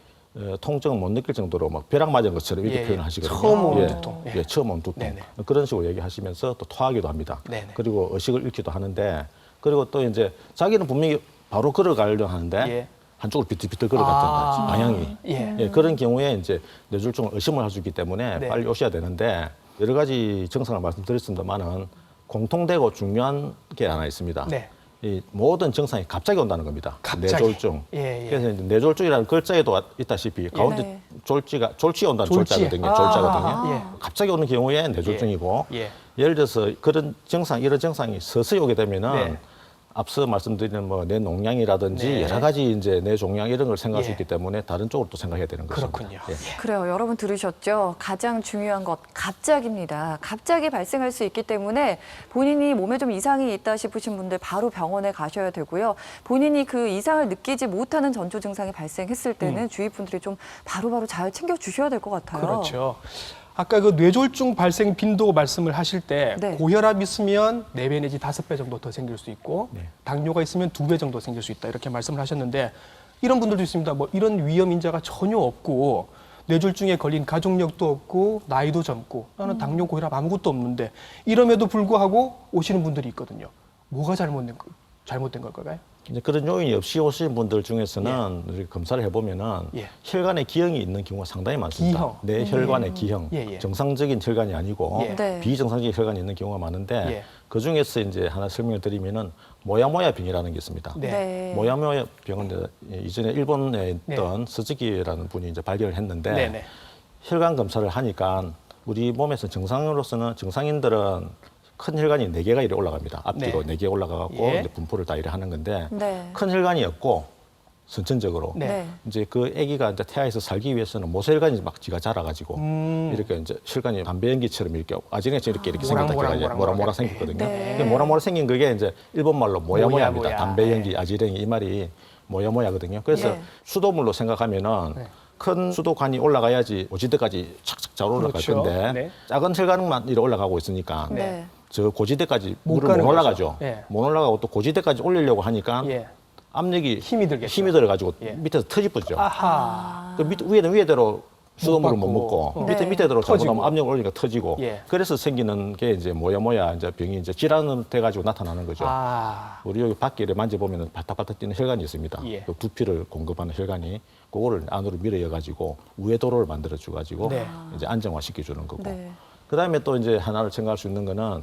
[SPEAKER 7] 통증을 못 느낄 정도로 막 벼락 맞은 것처럼 이렇게
[SPEAKER 6] 예,
[SPEAKER 7] 표현을 하시거든요.
[SPEAKER 6] 처음 오는
[SPEAKER 7] 예,
[SPEAKER 6] 두통. 예.
[SPEAKER 7] 예, 처음 오는 두통.
[SPEAKER 6] 네네.
[SPEAKER 7] 그런 식으로 얘기하시면서 또 토하기도 합니다.
[SPEAKER 6] 네네.
[SPEAKER 7] 그리고 의식을 잃기도 하는데 그리고 또 이제 자기는 분명히 바로 걸어가려고 하는데
[SPEAKER 6] 예.
[SPEAKER 7] 한쪽으로 비틀비틀 걸어갔다든지 방향이
[SPEAKER 6] 예.
[SPEAKER 7] 그런 경우에 이제 뇌졸중을 의심을 할 수 있기 때문에
[SPEAKER 6] 네.
[SPEAKER 7] 빨리 오셔야 되는데 여러 가지 증상을 말씀드렸습니다만은 공통되고 중요한 게 하나 있습니다.
[SPEAKER 6] 네.
[SPEAKER 7] 이 모든 증상이 갑자기 온다는 겁니다.
[SPEAKER 6] 갑자기.
[SPEAKER 7] 뇌졸중.
[SPEAKER 6] 예, 예.
[SPEAKER 7] 그래서 이제 뇌졸중이라는 글자에도 있다시피 가운데
[SPEAKER 5] 네.
[SPEAKER 7] 졸지가 온다는
[SPEAKER 6] 졸지.
[SPEAKER 7] 졸자거든요.
[SPEAKER 6] 아.
[SPEAKER 7] 졸자거든요.
[SPEAKER 6] 예.
[SPEAKER 7] 갑자기 오는 경우에 뇌졸중이고
[SPEAKER 6] 예.
[SPEAKER 7] 예를 들어서 그런 증상, 이런 증상이 서서히 오게 되면은
[SPEAKER 6] 네.
[SPEAKER 7] 앞서 말씀드린 뭐 뇌 농양이라든지
[SPEAKER 6] 네.
[SPEAKER 7] 여러 가지 이제 뇌 종양 이런 걸 생각할 수
[SPEAKER 6] 예.
[SPEAKER 7] 있기 때문에 다른 쪽으로 또 생각해야 되는 거죠.
[SPEAKER 6] 그렇군요.
[SPEAKER 5] 그래요. 여러분 들으셨죠? 가장 중요한 것 갑자기입니다. 갑자기 발생할 수 있기 때문에 본인이 몸에 좀 이상이 있다 싶으신 분들 바로 병원에 가셔야 되고요. 본인이 그 이상을 느끼지 못하는 전조 증상이 발생했을 때는 주위 분들이 좀 바로바로 잘 챙겨 주셔야 될 것 같아요.
[SPEAKER 6] 그렇죠. 아까 그 뇌졸중 발생 빈도 말씀을 하실 때
[SPEAKER 5] 네.
[SPEAKER 6] 고혈압 있으면 4배 내지 5배 정도 더 생길 수 있고
[SPEAKER 7] 네.
[SPEAKER 6] 당뇨가 있으면 2배 정도 생길 수 있다 이렇게 말씀을 하셨는데 이런 분들도 있습니다. 뭐 이런 위험 인자가 전혀 없고 뇌졸중에 걸린 가족력도 없고 나이도 젊고 나는 당뇨 고혈압 아무것도 없는데 이럼에도 불구하고 오시는 분들이 있거든요. 뭐가 잘못된 걸까요?
[SPEAKER 7] 이제 그런 요인이 없이 오신 분들 중에서는 이렇게 검사를 해보면은
[SPEAKER 6] 예.
[SPEAKER 7] 혈관에 기형이 있는 경우가 상당히 많습니다.
[SPEAKER 6] 기형.
[SPEAKER 7] 내 혈관의 기형,
[SPEAKER 6] 예, 예.
[SPEAKER 7] 정상적인 혈관이 아니고
[SPEAKER 6] 예.
[SPEAKER 5] 네.
[SPEAKER 7] 비정상적인 혈관이 있는 경우가 많은데
[SPEAKER 6] 예.
[SPEAKER 7] 그 중에서 이제 하나 설명을 드리면은 모야모야 병이라는 게 있습니다.
[SPEAKER 6] 네.
[SPEAKER 5] 네.
[SPEAKER 7] 모야모야 병은 이제 이전에 일본에 있던 스즈키라는 분이 이제 발견을 했는데
[SPEAKER 6] 네네.
[SPEAKER 7] 혈관 검사를 하니까 우리 몸에서 정상으로서는 정상인들은 큰 혈관이 4개가 이렇게 올라갑니다. 앞뒤로
[SPEAKER 6] 네.
[SPEAKER 7] 4개 올라가고
[SPEAKER 6] 예.
[SPEAKER 7] 이제 분포를 다 이렇게 하는 건데
[SPEAKER 5] 네.
[SPEAKER 7] 큰 혈관이 없고 선천적으로
[SPEAKER 6] 네.
[SPEAKER 5] 네.
[SPEAKER 7] 이제 그 아기가 이제 태아에서 살기 위해서는 모세혈관이 막 지가 자라가지고 이렇게 이제 혈관이 담배 연기처럼 이렇게 아지랑이처럼 이렇게 생겼다 모락모락 생겼거든요.
[SPEAKER 6] 네.
[SPEAKER 7] 근데 모락모락 생긴 그게 이제 일본 말로 모야모야입니다.
[SPEAKER 6] 모야.
[SPEAKER 7] 담배 연기 아지랑이 이 말이 모야모야거든요. 그래서
[SPEAKER 5] 네.
[SPEAKER 7] 수도물로 생각하면은
[SPEAKER 6] 네.
[SPEAKER 7] 큰 수도관이 올라가야지 고지대까지 착착 잘 올라갈
[SPEAKER 6] 그렇죠.
[SPEAKER 7] 건데
[SPEAKER 6] 네.
[SPEAKER 7] 작은 혈관만 이렇게 올라가고 있으니까
[SPEAKER 5] 네.
[SPEAKER 7] 저 고지대까지
[SPEAKER 6] 못
[SPEAKER 7] 물을
[SPEAKER 6] 가는
[SPEAKER 7] 못
[SPEAKER 6] 거죠.
[SPEAKER 7] 올라가죠.
[SPEAKER 6] 예.
[SPEAKER 7] 못 올라가고 또 고지대까지 올리려고 하니까
[SPEAKER 6] 예.
[SPEAKER 7] 압력이
[SPEAKER 6] 힘이 들겠죠.
[SPEAKER 7] 힘이 들어가지고
[SPEAKER 6] 예.
[SPEAKER 7] 밑에서 터지쁘죠.
[SPEAKER 6] 아하.
[SPEAKER 7] 그 위에는 위에대로 수돗물을 못
[SPEAKER 6] 받고.
[SPEAKER 7] 먹고
[SPEAKER 5] 네.
[SPEAKER 7] 밑에대로
[SPEAKER 6] 터지고.
[SPEAKER 7] 잘못하면 압력을 올리니까 터지고
[SPEAKER 6] 예.
[SPEAKER 7] 그래서 생기는 게 이제 뭐야 이제 병이 이제 질환 돼가지고 나타나는 거죠.
[SPEAKER 6] 아.
[SPEAKER 7] 우리 여기 밖에 이렇게 만져보면 바닥바닥 뛰는 혈관이 있습니다.
[SPEAKER 6] 예.
[SPEAKER 7] 그 두피를 공급하는 혈관이 그거를 안으로 밀어여가지고 우회도로를 만들어줘가지고
[SPEAKER 6] 네.
[SPEAKER 7] 이제 안정화시켜주는 거고.
[SPEAKER 5] 네.
[SPEAKER 7] 그다음에 또 이제 하나를 생각할 수 있는 거는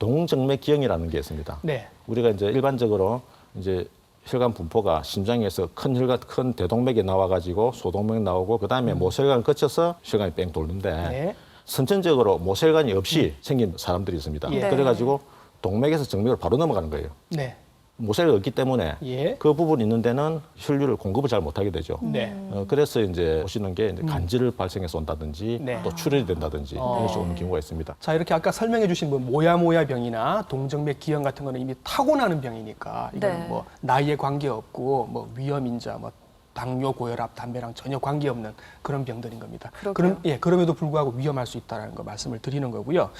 [SPEAKER 7] 동정맥 기형이라는 게 있습니다.
[SPEAKER 6] 네.
[SPEAKER 7] 우리가 이제 일반적으로 이제 혈관 분포가 심장에서 큰 혈관, 큰 대동맥이 나와가지고 소동맥 나오고 그 다음에 모세혈관을 거쳐서 혈관이 뺑 돌는데
[SPEAKER 6] 네.
[SPEAKER 7] 선천적으로 모세혈관이 없이 생긴 사람들이 있습니다.
[SPEAKER 6] 예.
[SPEAKER 7] 그래가지고 동맥에서 정맥을 바로 넘어가는 거예요.
[SPEAKER 6] 네.
[SPEAKER 7] 모세혈관이 없기 때문에
[SPEAKER 6] 예.
[SPEAKER 7] 그 부분 있는 데는 혈류를 공급을 잘 못하게 되죠.
[SPEAKER 6] 네.
[SPEAKER 7] 그래서 이제 오시는 게 이제 간질을 발생해서 온다든지
[SPEAKER 6] 네.
[SPEAKER 7] 또 출혈이 된다든지 이런 식으로 오는 경우가 있습니다.
[SPEAKER 6] 자, 이렇게 아까 설명해 주신 뭐 모야모야 병이나 동정맥 기형 같은 거는 이미 타고나는 병이니까 이건
[SPEAKER 5] 네.
[SPEAKER 6] 뭐 나이에 관계없고 뭐 위험 인자 뭐 당뇨, 고혈압, 담배랑 전혀 관계없는 그런 병들인 겁니다.
[SPEAKER 5] 그러게요.
[SPEAKER 6] 그럼에도 불구하고 위험할 수 있다는 거 말씀을 드리는 거고요.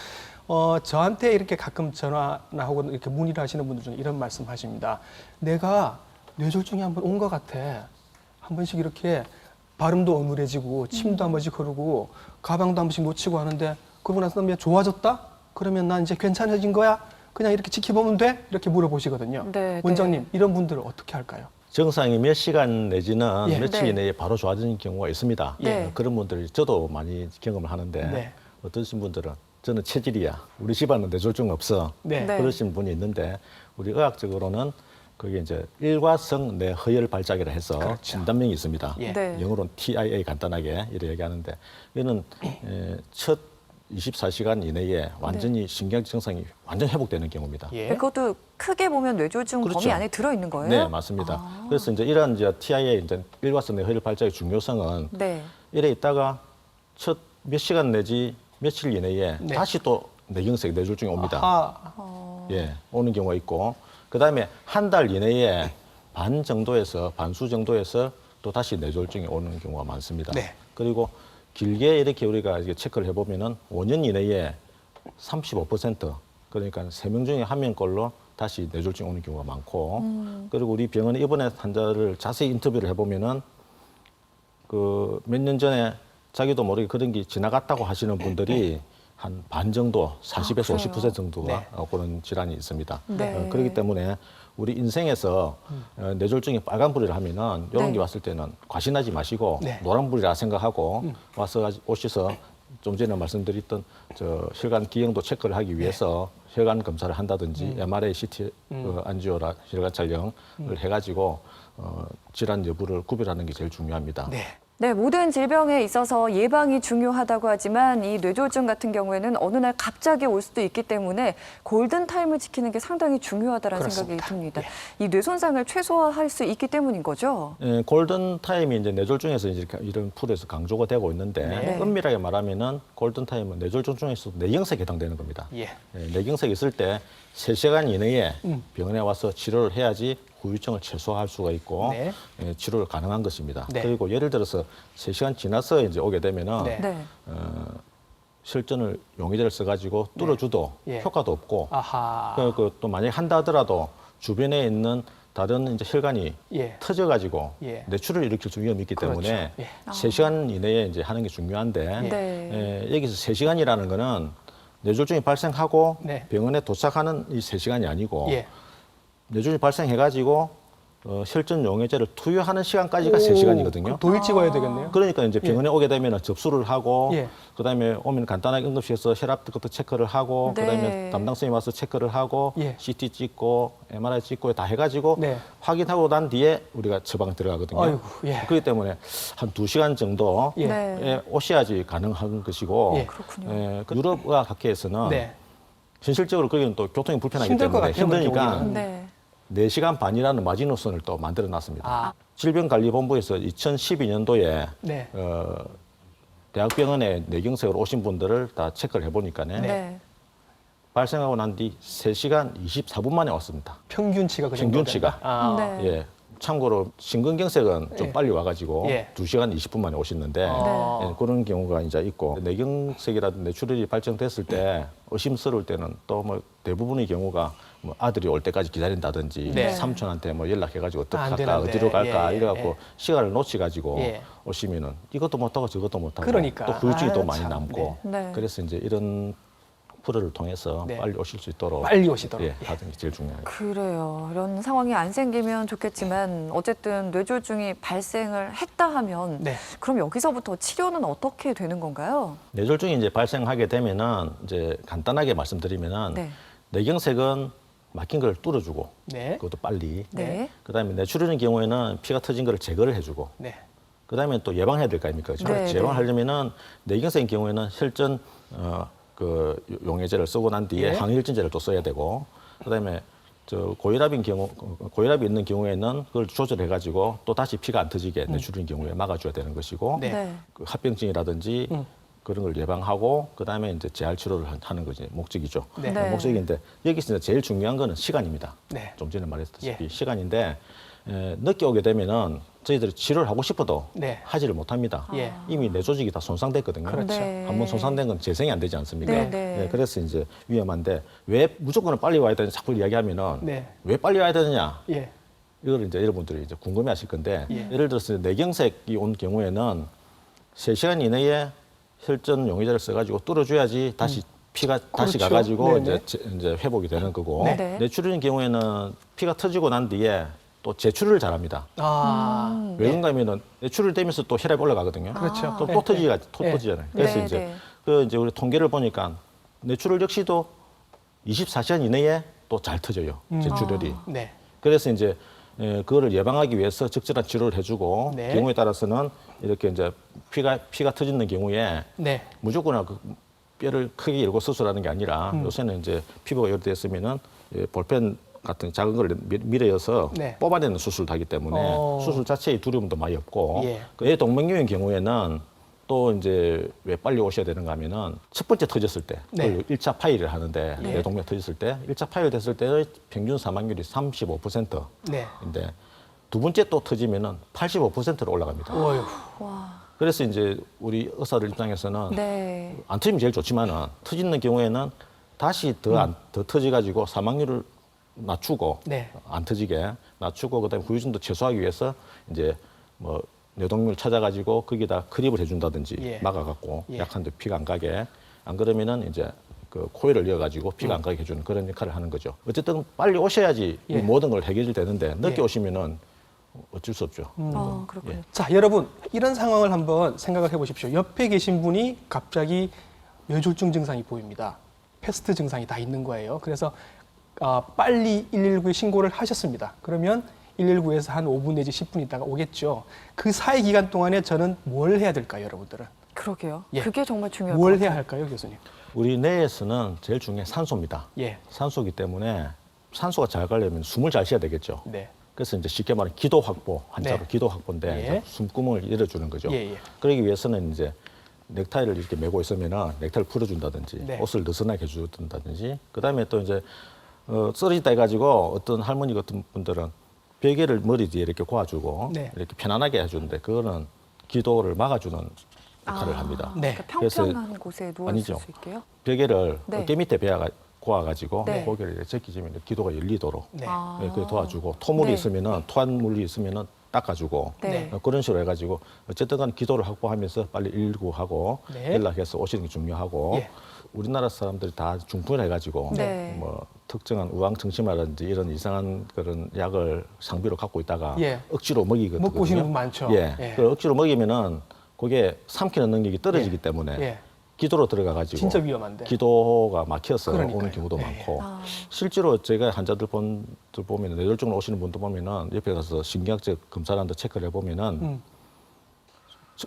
[SPEAKER 6] 저한테 이렇게 가끔 전화나 혹은 이렇게 문의를 하시는 분들 중에 이런 말씀 하십니다. 내가 뇌졸중이 한번 온 것 같아. 한 번씩 이렇게 발음도 어눌해지고 침도 한 번씩 흐르고 가방도 한 번씩 놓치고 하는데 그러고 나서 왜 좋아졌다? 그러면 난 이제 괜찮아진 거야? 그냥 이렇게 지켜보면 돼? 이렇게 물어보시거든요.
[SPEAKER 5] 네,
[SPEAKER 6] 원장님,
[SPEAKER 5] 네.
[SPEAKER 6] 이런 분들은 어떻게 할까요?
[SPEAKER 7] 증상이 몇 시간 내지는
[SPEAKER 6] 예.
[SPEAKER 7] 며칠
[SPEAKER 5] 네.
[SPEAKER 7] 이내에 바로 좋아지는 경우가 있습니다.
[SPEAKER 5] 네.
[SPEAKER 7] 그런 분들 저도 많이 경험을 하는데
[SPEAKER 6] 네.
[SPEAKER 7] 어떠신 분들은 저는 체질이야. 우리 집안은 뇌졸중 없어.
[SPEAKER 6] 네.
[SPEAKER 5] 네.
[SPEAKER 7] 그러신 분이 있는데 우리 의학적으로는 그게 이제 일과성 뇌허혈 발작이라 해서
[SPEAKER 6] 그렇죠.
[SPEAKER 7] 진단명이 있습니다.
[SPEAKER 6] 예.
[SPEAKER 5] 네.
[SPEAKER 7] 영어로는 TIA 간단하게 이렇게 얘기하는데 이거는 첫 24시간 이내에 완전히 신경 증상이 완전 회복되는 경우입니다.
[SPEAKER 6] 예.
[SPEAKER 5] 그것도 크게 보면 뇌졸중
[SPEAKER 7] 그렇죠.
[SPEAKER 5] 범위 안에 들어 있는 거예요?
[SPEAKER 7] 네, 맞습니다. 그래서 이제 이러한 이제 TIA 이제 일과성 뇌허혈 발작의 중요성은
[SPEAKER 5] 네.
[SPEAKER 7] 이래 있다가 첫 몇 시간 내지 며칠 이내에
[SPEAKER 6] 네.
[SPEAKER 7] 다시 또 뇌경색 뇌졸중이 옵니다.
[SPEAKER 6] 아하.
[SPEAKER 7] 예, 오는 경우가 있고 그 다음에 한 달 이내에 반수 정도에서 또 다시 뇌졸중이 오는 경우가 많습니다.
[SPEAKER 6] 네.
[SPEAKER 7] 그리고 길게 이렇게 우리가 이게 체크를 해보면은 5년 이내에 35% 그러니까 3명 중에 1명꼴로 다시 뇌졸중이 오는 경우가 많고 그리고 우리 병원에 입원한 환자를 자세히 인터뷰를 해보면은 그 몇 년 전에 자기도 모르게 그런 게 지나갔다고 하시는 분들이 한 반 정도, 40에서 50% 정도가 그런 질환이 있습니다.
[SPEAKER 5] 네.
[SPEAKER 7] 그렇기 때문에 우리 인생에서 뇌졸중이 빨간불이라 하면은 이런 게 왔을 때는 과신하지 마시고 노란불이라 생각하고 와서 오셔서 좀 전에 말씀드렸던 저 혈관 기형도 체크를 하기 위해서 혈관 검사를 한다든지 MRI, CT, 안지오라 혈관 촬영을 해가지고 질환 여부를 구별하는 게 제일 중요합니다.
[SPEAKER 5] 네, 모든 질병에 있어서 예방이 중요하다고 하지만 이 뇌졸중 같은 경우에는 어느 날 갑자기 올 수도 있기 때문에 골든타임을 지키는 게 상당히 중요하다는 생각이 듭니다. 이 뇌손상을 최소화할 수 있기 때문인 거죠?
[SPEAKER 7] 골든타임이 이제 뇌졸중에서 이제 이런 풀에서 강조가 되고 있는데 엄밀하게 말하면은 골든타임은 뇌졸중 중에서 뇌경색에 해당되는 겁니다. 뇌경색이 있을 때 3시간 이내에 병원에 와서 치료를 해야지 후유증을 최소화할 수가 있고 치료를 가능한 것입니다. 그리고 예를 들어서 3시간 지나서 이제 오게 되면은 실전을 용의제를 써가지고 뚫어줘도 효과도 없고 그 또 만약에 한다 하더라도 주변에 있는 다른 이제 혈관이 터져가지고 뇌출을 일으킬 수 위험이 있기 때문에 3시간 이내에 이제 하는 게 중요한데 여기서 3시간이라는 거는 뇌졸중이 발생하고 병원에 도착하는 이 3시간이 아니고 뇌졸중이 발생해가지고 혈전 용해제를 투여하는 시간까지가 3시간이거든요.
[SPEAKER 6] 도일 찍어야 되겠네요.
[SPEAKER 7] 그러니까 이제 병원에 오게 되면 접수를 하고 그다음에 오면 간단하게 응급실에서 혈압 것도 체크를 하고 그다음에 담당선이 와서 체크를 하고 CT 찍고 MRI 찍고 다 해가지고 확인하고 난 뒤에 우리가 처방에 들어가거든요. 그렇기 때문에 한 2시간 정도에 오셔야지 가능한 것이고 유럽과 각계에서는 현실적으로 거기는 또 교통이 불편하기 때문에 힘드니까 4시간 반이라는 마지노선을 또 만들어 놨습니다. 질병관리본부에서 2012년도에 대학병원에 뇌경색으로 오신 분들을 다 체크를 해보니까는 발생하고 난 뒤 3시간 24분 만에 왔습니다.
[SPEAKER 6] 평균치가 그
[SPEAKER 7] 평균치가. 예. 참고로 심근경색은 좀 빨리 와가지고 2시간 20분 만에 오셨는데 그런 경우가 이제 있고 뇌경색이라든지 뇌출혈이 발생됐을 때 의심스러울 때는 또 뭐 대부분의 경우가 뭐 아들이 올 때까지 기다린다든지 삼촌한테 뭐 연락해가지고 어떡할까 어디로 갈까 이래갖고 시간을 놓치가지고 오시면은 이것도 못하고 저것도 못하고 또 후유증이 또 많이 남고 그래서 이제 이런 프로를 통해서 빨리 오실 수 있도록 하는 게 제일 중요해요.
[SPEAKER 5] 그래요. 이런 상황이 안 생기면 좋겠지만 어쨌든 뇌졸중이 발생을 했다 하면 그럼 여기서부터 치료는 어떻게 되는 건가요?
[SPEAKER 7] 뇌졸중이 이제 발생하게 되면은 이제 간단하게 말씀드리면은 뇌경색은 막힌 걸 뚫어주고 그것도 빨리 그다음에 뇌출혈인 경우에는 피가 터진 걸 제거를 해주고 그다음에 또 예방해야 될 거 아닙니까? 예방하려면은 뇌경색인 경우에는 혈전 그 용해제를 쓰고 난 뒤에 항혈전제를 또 써야 되고 그다음에 저 고혈압인 경우 고혈압이 있는 경우에는 그걸 조절해 가지고 또 다시 피가 안 터지게 뇌출혈인 경우에 막아줘야 되는 것이고 그 합병증이라든지 그런 걸 예방하고 그다음에 이제 재활 치료를 하는 것이 목적이죠. 목적인데 여기서 제일 중요한 거는 시간입니다. 좀 전에 말했다시피 시간인데 늦게 오게 되면은 저희들이 치료를 하고 싶어도 하지를 못합니다. 이미 뇌 조직이 다 손상됐거든요. 한번 손상된 건 재생이 안 되지 않습니까? 그래서 이제 위험한데 왜 무조건 빨리 와야 되는지 자꾸 이야기하면은 왜 빨리 와야 되느냐? 이걸 이제 여러분들이 이제 궁금해하실 건데 예를 들어서 뇌경색이 온 경우에는 3시간 이내에 혈전 용해제를 써가지고 뚫어줘야지 다시 피가 다시 가가지고 이제 회복이 되는 거고 뇌출혈인 경우에는 피가 터지고 난 뒤에 또 재출혈을 잘합니다. 왜 그런가 하면은 뇌출혈 되면서 또 혈압이 올라가거든요. 또 터지잖아요. 그래서 이제 우리 통계를 보니까 뇌출혈 역시도 24시간 이내에 또 잘 터져요. 재출혈이. 그래서 이제 그거를 예방하기 위해서 적절한 치료를 해주고 경우에 따라서는 이렇게 이제 피가 터지는 경우에 무조건 그 뼈를 크게 열고 수술하는 게 아니라 요새는 이제 피부가 열됐으면은 볼펜 같은 작은 걸 밀어서 뽑아내는 수술도 하기 때문에 수술 자체의 두려움도 많이 없고 애 동맥류인 경우에는 또 이제 왜 빨리 오셔야 되는가 하면은 첫 번째 터졌을 때 그걸 1차 파일을 하는데 뇌 동맥 터졌을 때 1차 파일 됐을 때의 평균 사망률이 35%인데 두 번째 또 터지면은 85%로 올라갑니다. 그래서 이제 우리 의사들 입장에서는 안 터지면 제일 좋지만은 터지는 경우에는 다시 더 터져가지고 사망률을 낮추고 안 터지게 낮추고 그다음에 후유증도 최소화하기 위해서 이제 뭐 뇌동맥을 찾아가지고 거기다 크립을 해준다든지
[SPEAKER 6] 예.
[SPEAKER 7] 막아갖고
[SPEAKER 6] 예.
[SPEAKER 7] 약한데 피가 안 가게. 안 그러면은 이제 그 코일을 이어가지고 피가 안 가게 해주는 그런 역할을 하는 거죠. 어쨌든 빨리 오셔야지
[SPEAKER 6] 예.
[SPEAKER 7] 이 모든 걸 해결이 되는데 늦게
[SPEAKER 6] 예.
[SPEAKER 7] 오시면은 어쩔 수 없죠.
[SPEAKER 5] 그렇군요.
[SPEAKER 6] 자, 여러분 이런 상황을 한번 생각을 해보십시오. 옆에 계신 분이 갑자기 뇌졸중 증상이 보입니다. 패스트 증상이 다 있는 거예요. 그래서 빨리 119에 신고를 하셨습니다. 그러면 119에서 한 5분 내지 10분 있다가 오겠죠. 그 사이 기간 동안에 저는 뭘 해야 될까요, 여러분들은?
[SPEAKER 5] 그러게요.
[SPEAKER 6] 예.
[SPEAKER 5] 그게 정말 중요할 것
[SPEAKER 6] 뭘
[SPEAKER 5] 같아요.
[SPEAKER 6] 해야 할까요, 교수님?
[SPEAKER 7] 우리 뇌에서는 제일 중요한 산소입니다.
[SPEAKER 6] 예,
[SPEAKER 7] 산소이기 때문에 산소가 잘 가려면 숨을 잘 쉬어야 되겠죠.
[SPEAKER 6] 네,
[SPEAKER 7] 그래서 이제 쉽게 말하면 기도 확보, 한자로
[SPEAKER 6] 네.
[SPEAKER 7] 기도 확보인데
[SPEAKER 6] 예.
[SPEAKER 7] 이제 숨구멍을 열어주는 거죠.
[SPEAKER 6] 예, 예.
[SPEAKER 7] 그러기 위해서는 이제 넥타이를 이렇게 메고 있으면은 넥타이를 풀어준다든지
[SPEAKER 6] 네.
[SPEAKER 7] 옷을 느슨하게 해준다든지 그다음에 또 이제 쓰러지다 해가지고 어떤 할머니 같은 분들은 베개를 머리 뒤에 이렇게 고아주고
[SPEAKER 6] 네.
[SPEAKER 7] 이렇게 편안하게 해주는데 그거는 기도를 막아주는 역할을 합니다.
[SPEAKER 6] 네.
[SPEAKER 5] 그러니까
[SPEAKER 7] 그래서
[SPEAKER 5] 평평한 곳에 누워 있을
[SPEAKER 7] 아니죠.
[SPEAKER 5] 수 있게요.
[SPEAKER 7] 베개를
[SPEAKER 5] 네.
[SPEAKER 7] 어깨 밑에 고아가지고
[SPEAKER 5] 네.
[SPEAKER 7] 고개를 이렇게 제끼시면 기도가 열리도록
[SPEAKER 6] 네.
[SPEAKER 5] 아.
[SPEAKER 7] 그게 도와주고 토물이
[SPEAKER 5] 네.
[SPEAKER 7] 있으면은 토한 물이 있으면은 닦아주고
[SPEAKER 5] 네.
[SPEAKER 7] 그런 식으로 해가지고 어쨌든 간 기도를 확보하면서 빨리 119하고
[SPEAKER 6] 네.
[SPEAKER 7] 연락해서 오시는 게 중요하고
[SPEAKER 6] 예.
[SPEAKER 7] 우리나라 사람들이 다 중풍을 해가지고
[SPEAKER 5] 네.
[SPEAKER 7] 뭐 특정한 우황청심이라든지 이런 이상한 그런 약을 상비로 갖고 있다가
[SPEAKER 6] 예.
[SPEAKER 7] 억지로 먹이거든요.
[SPEAKER 6] 먹고 오시는 분 많죠.
[SPEAKER 7] 예.
[SPEAKER 6] 예.
[SPEAKER 7] 그 억지로 먹이면은 그게 삼키는 능력이 떨어지기
[SPEAKER 6] 예.
[SPEAKER 7] 때문에
[SPEAKER 6] 예.
[SPEAKER 7] 기도로 들어가가지고
[SPEAKER 6] 진짜 위험한데.
[SPEAKER 7] 기도가 막혀서
[SPEAKER 6] 그러니까요.
[SPEAKER 7] 오는 경우도
[SPEAKER 6] 예,
[SPEAKER 7] 많고
[SPEAKER 5] 아.
[SPEAKER 7] 실제로 제가 환자들 보면 뇌졸중으로 오시는 분들 보면은 옆에 가서 신경학적 검사라는 데 체크를 해보면은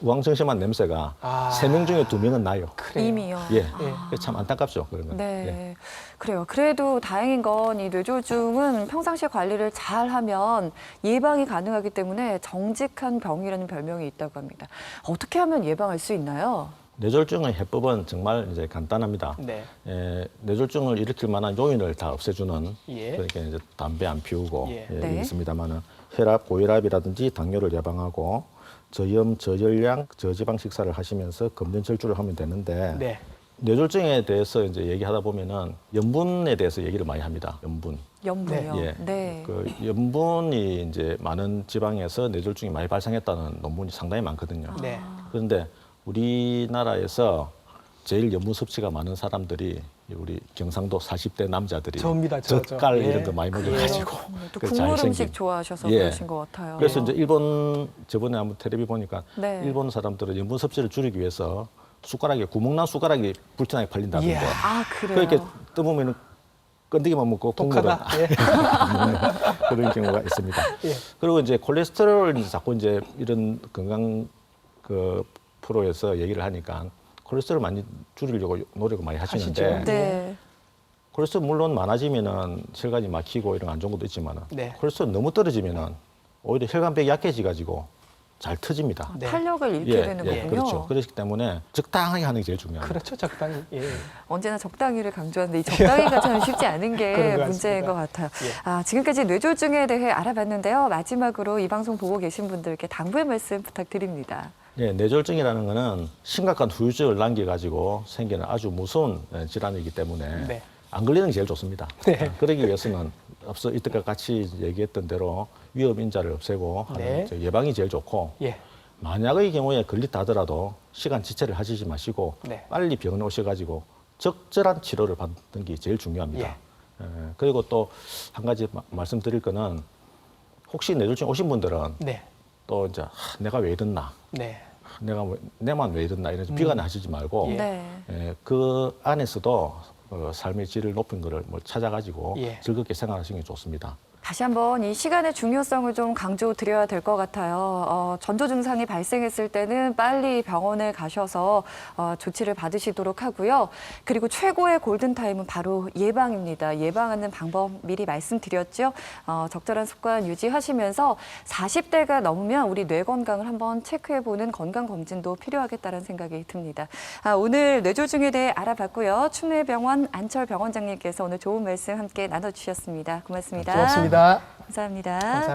[SPEAKER 7] 우황청심한 냄새가
[SPEAKER 6] 아.
[SPEAKER 7] 3명 중에 2명은 나요.
[SPEAKER 6] 그래요.
[SPEAKER 5] 이미요.
[SPEAKER 7] 예,
[SPEAKER 5] 아.
[SPEAKER 7] 참 안타깝죠 그런 건.
[SPEAKER 5] 네,
[SPEAKER 7] 예.
[SPEAKER 5] 그래요. 그래도 다행인 건 이 뇌졸중은 평상시에 관리를 잘하면 예방이 가능하기 때문에 정직한 병이라는 별명이 있다고 합니다. 어떻게 하면 예방할 수 있나요?
[SPEAKER 7] 뇌졸중의 해법은 정말 이제 간단합니다.
[SPEAKER 6] 네.
[SPEAKER 7] 뇌졸중을 일으킬 만한 요인을 다 없애주는
[SPEAKER 6] 예.
[SPEAKER 7] 그러니까 이제 담배 안 피우고
[SPEAKER 6] 예.
[SPEAKER 5] 네.
[SPEAKER 7] 있습니다만은 혈압, 고혈압이라든지 당뇨를 예방하고 저염, 저열량, 저지방 식사를 하시면서 금전 절주를 하면 되는데
[SPEAKER 6] 네.
[SPEAKER 7] 뇌졸중에 대해서 이제 얘기하다 보면은 염분에 대해서 얘기를 많이 합니다. 염분.
[SPEAKER 5] 염분이요.
[SPEAKER 7] 예.
[SPEAKER 5] 네.
[SPEAKER 7] 그 염분이 이제 많은 지방에서 뇌졸중이 많이 발생했다는 논문이 상당히 많거든요.
[SPEAKER 6] 네.
[SPEAKER 7] 그런데 우리나라에서 제일 염분 섭취가 많은 사람들이 우리 경상도 40대 남자들이
[SPEAKER 6] 저입니다, 저.
[SPEAKER 7] 젓갈
[SPEAKER 6] 예.
[SPEAKER 7] 이런 거 많이 먹어가지고
[SPEAKER 5] 또
[SPEAKER 7] 그래서
[SPEAKER 5] 국물
[SPEAKER 7] 잘생긴-
[SPEAKER 5] 음식 좋아하셔서
[SPEAKER 7] 예.
[SPEAKER 5] 그러신 것 같아요.
[SPEAKER 7] 그래서 이제 일본 저번에 한번 텔레비 보니까
[SPEAKER 5] 네.
[SPEAKER 7] 일본 사람들은 염분 섭취를 줄이기 위해서 숟가락에 구멍난 숟가락이 불편하게 팔린다던데
[SPEAKER 6] 이야.
[SPEAKER 5] 아, 그래요?
[SPEAKER 7] 그렇게 떠보면은 건더기만 먹고 국물을
[SPEAKER 6] 독하다. 예.
[SPEAKER 7] 안 먹는 그런 경우가 있습니다.
[SPEAKER 6] 예.
[SPEAKER 7] 그리고 이제 콜레스테롤 자꾸 이제 이런 건강 그 프로에서 얘기를 하니까 콜레스테롤 많이 줄이려고 노력을 많이 하시는데
[SPEAKER 6] 하시죠.
[SPEAKER 5] 네.
[SPEAKER 7] 콜레스테롤 물론 많아지면은 혈관이 막히고 이런 안 좋은 것도 있지만은
[SPEAKER 6] 네.
[SPEAKER 7] 콜레스테롤 너무 떨어지면은 오히려 혈관벽이 약해져 가지고 잘 터집니다.
[SPEAKER 6] 네.
[SPEAKER 5] 탄력을 잃게 되는 거군요.
[SPEAKER 7] 그렇죠. 그렇기 때문에 적당하게 하는 게 제일 중요합니다.
[SPEAKER 6] 그렇죠, 적당히. 예.
[SPEAKER 5] 언제나 적당히를 강조하는데 이 적당히가 참 쉽지 않은 게
[SPEAKER 6] 그런 것
[SPEAKER 5] 문제인
[SPEAKER 6] 같습니다.
[SPEAKER 5] 것 같아요.
[SPEAKER 6] 예.
[SPEAKER 5] 아, 지금까지 뇌졸중에 대해 알아봤는데요. 마지막으로 이 방송 보고 계신 분들께 당부의 말씀 부탁드립니다.
[SPEAKER 7] 네, 뇌졸중이라는 것은 심각한 후유증을 남겨가지고 생기는 아주 무서운 질환이기 때문에
[SPEAKER 6] 네.
[SPEAKER 7] 안 걸리는 게 제일 좋습니다.
[SPEAKER 6] 네.
[SPEAKER 7] 그러기 위해서는 앞서 이때까 같이 얘기했던 대로 위험 인자를 없애고 하는
[SPEAKER 6] 네.
[SPEAKER 7] 예방이 제일 좋고
[SPEAKER 6] 예.
[SPEAKER 7] 만약의 경우에 걸렸다 하더라도 시간 지체를 하시지 마시고
[SPEAKER 6] 네.
[SPEAKER 7] 빨리 병원에 오셔가지고 적절한 치료를 받는 게 제일 중요합니다.
[SPEAKER 6] 예.
[SPEAKER 7] 그리고 또 한 가지 말씀드릴 거는 혹시 뇌졸중 오신 분들은
[SPEAKER 6] 네.
[SPEAKER 7] 또 이제 내가 왜 이랬나,
[SPEAKER 6] 네.
[SPEAKER 7] 내만 왜 이랬나 이런 비관하시지 말고
[SPEAKER 6] 예.
[SPEAKER 5] 네.
[SPEAKER 7] 그 안에서도 삶의 질을 높인 거를 뭐 찾아가지고
[SPEAKER 6] 예.
[SPEAKER 7] 즐겁게 생활하시는 게 좋습니다.
[SPEAKER 5] 다시 한번 이 시간의 중요성을 좀 강조드려야 될 것 같아요. 전조 증상이 발생했을 때는 빨리 병원에 가셔서 조치를 받으시도록 하고요. 그리고 최고의 골든타임은 바로 예방입니다. 예방하는 방법 미리 말씀드렸죠. 적절한 습관 유지하시면서 40대가 넘으면 우리 뇌 건강을 한번 체크해보는 건강검진도 필요하겠다는 생각이 듭니다. 오늘 뇌졸중에 대해 알아봤고요. 충내병원 안철병원장님께서 오늘 좋은 말씀 함께 나눠주셨습니다. 고맙습니다.
[SPEAKER 6] 고맙습니다.
[SPEAKER 5] 감사합니다.
[SPEAKER 6] 감사합니다.